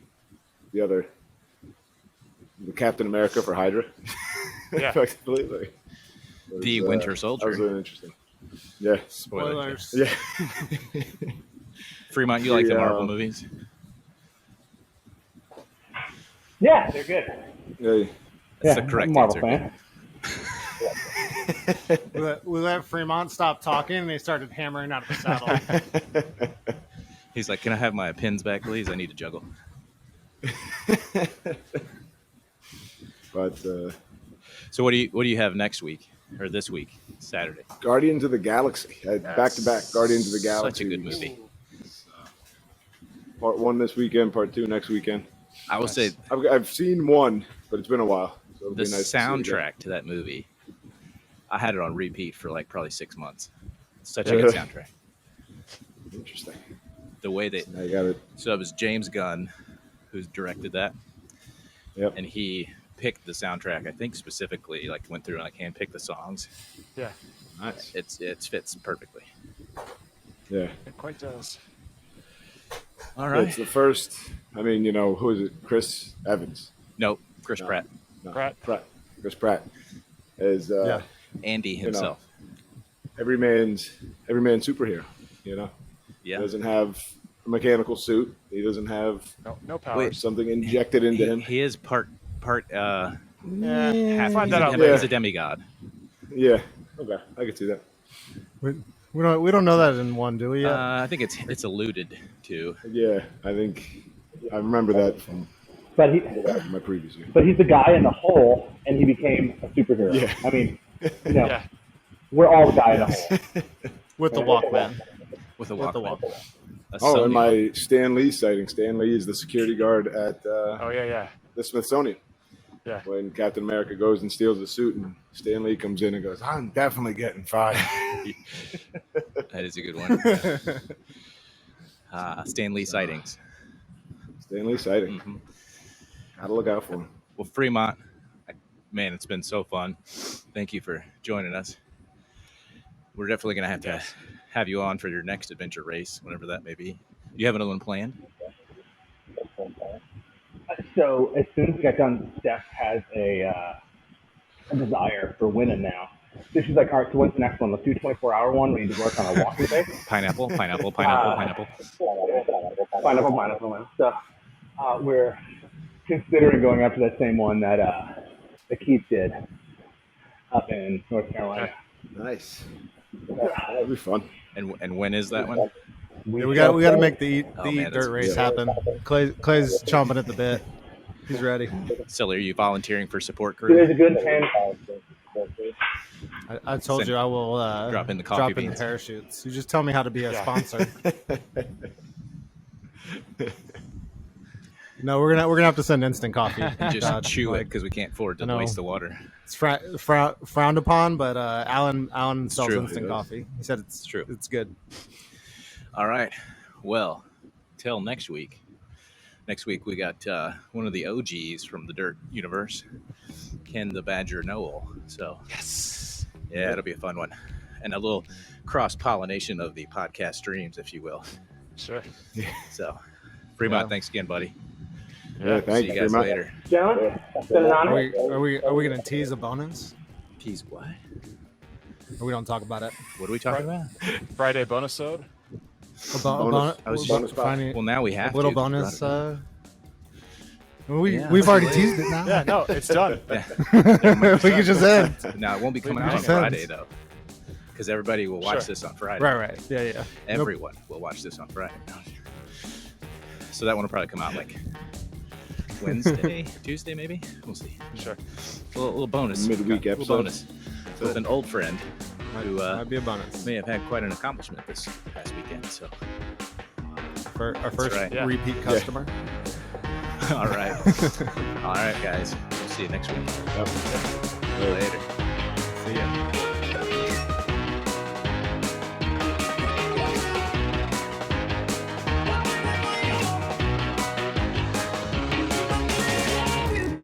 the Captain America for Hydra. Yeah. Effectively, like, The Winter Soldier. That was really interesting. Yeah. Spoilers. Yeah. Fremont, you like the Marvel movies? Yeah, they're good. Yeah. That's the correct I'm a Marvel answer. fan. We let Fremont stop talking, and they started hammering out of the saddle. He's like, "Can I have my pins back, please? I need to juggle." But So what do you have next week or this week, Saturday? Guardians of the Galaxy, back to back. Guardians of the Galaxy. Such a good movie. Part 1 this weekend, part 2 next weekend. I will say I've seen 1, but it's been a while. So it'll the be nice to see it again. soundtrack to that movie. I had it on repeat for like probably 6 months. Such a good soundtrack. Interesting. The way they Now you got it. so it was James Gunn who directed that. Yep. And he picked the soundtrack. I think specifically, like went through and like hand picked the songs. Yeah, Nice. It fits perfectly. Yeah. it quite does. All right. It's the first. I mean, who is it? Chris Evans. No, Chris No. Pratt, No, Pratt. Chris Pratt is Yeah. Andy himself. every man's superhero. Yeah. He doesn't have a mechanical suit. He doesn't have No powers. something injected into him. He is part Yeah, half. find He's that a out demi- later. He's a demigod. Yeah. Okay. I can see that. We don't know that in 1, do we? Yet? I think it's alluded to. Yeah. I think I remember that from But my previous year. he's the guy in the hole, and he became a superhero. Yeah. I mean, Yeah, we're all the guy in the hole. With the Walkman. With a With the Walkman. Walkman. A Oh, and Sony my Stan Lee sighting. Stan Lee is the security guard at Oh yeah. the Smithsonian. Yeah. When Captain America goes and steals the suit, and Stan Lee comes in and goes, "I'm definitely getting fired." That is a good one. Stan Lee sightings. Stan Lee sighting. Mhm. Gotta look out for him. Well, Fremont, man, it's been so fun. Thank you for joining us. We're definitely going to have you on for your next adventure race, whenever that may be. You have another one planned? So as soon as we got done, Steph has a desire for winning now. So she's like, all right, so what's the next one? Let's do a 24-hour one. We need to work on a walking pace. Pineapple. So we're considering going after that same one that Keith did up in North Carolina. Nice. That'll be fun. And when is that one? Yeah, we got to make the eat man, that's dirt race good. happen. Clay's chomping at the bit. He's ready. Silly, are you volunteering for support There's crew? a good chance. I told you I will drop in the coffee beans. parachutes. You just tell me how to be a sponsor. No, we're gonna have to send instant coffee. And just God, chew it like, because we can't afford I to know. waste the water. It's frowned upon, but Alan sells true. instant It is. coffee. He said it's true. It's good. All right. Well, till next week. Next week we got one of the OGs from the Dirt universe, Ken the Badger Noel. So Yes. yeah, it'll be a fun one, and a little cross pollination of the podcast streams, if you will. Sure. So, Fremont, Yeah. thanks again, buddy. Yeah, See thank you you. guys Fremont. later. Gentlemen, it's been an honor. Are we gonna tease a bonus? Peace. What? Or we don't talk about it? What are we talking about? Friday bonus-ode. Bonus. I was bonus spot. finding Well, now we have a little to. bonus. Yeah, We've already teased it now. Yeah, no, it's done. Yeah. We could just end. No, it won't be coming out on Makes sense. Friday though, because everybody will watch Sure. this on Friday. Right. Yeah. Everyone will watch this on Friday. So that one will probably come out like Wednesday, Tuesday, maybe. We'll see. Sure. A little bonus. Midweek A little episode. bonus with an old friend. who might be a bonus. may have had quite an accomplishment this past weekend. So, Our first right. repeat customer. all right, guys. We'll see you next week. Yep. Later.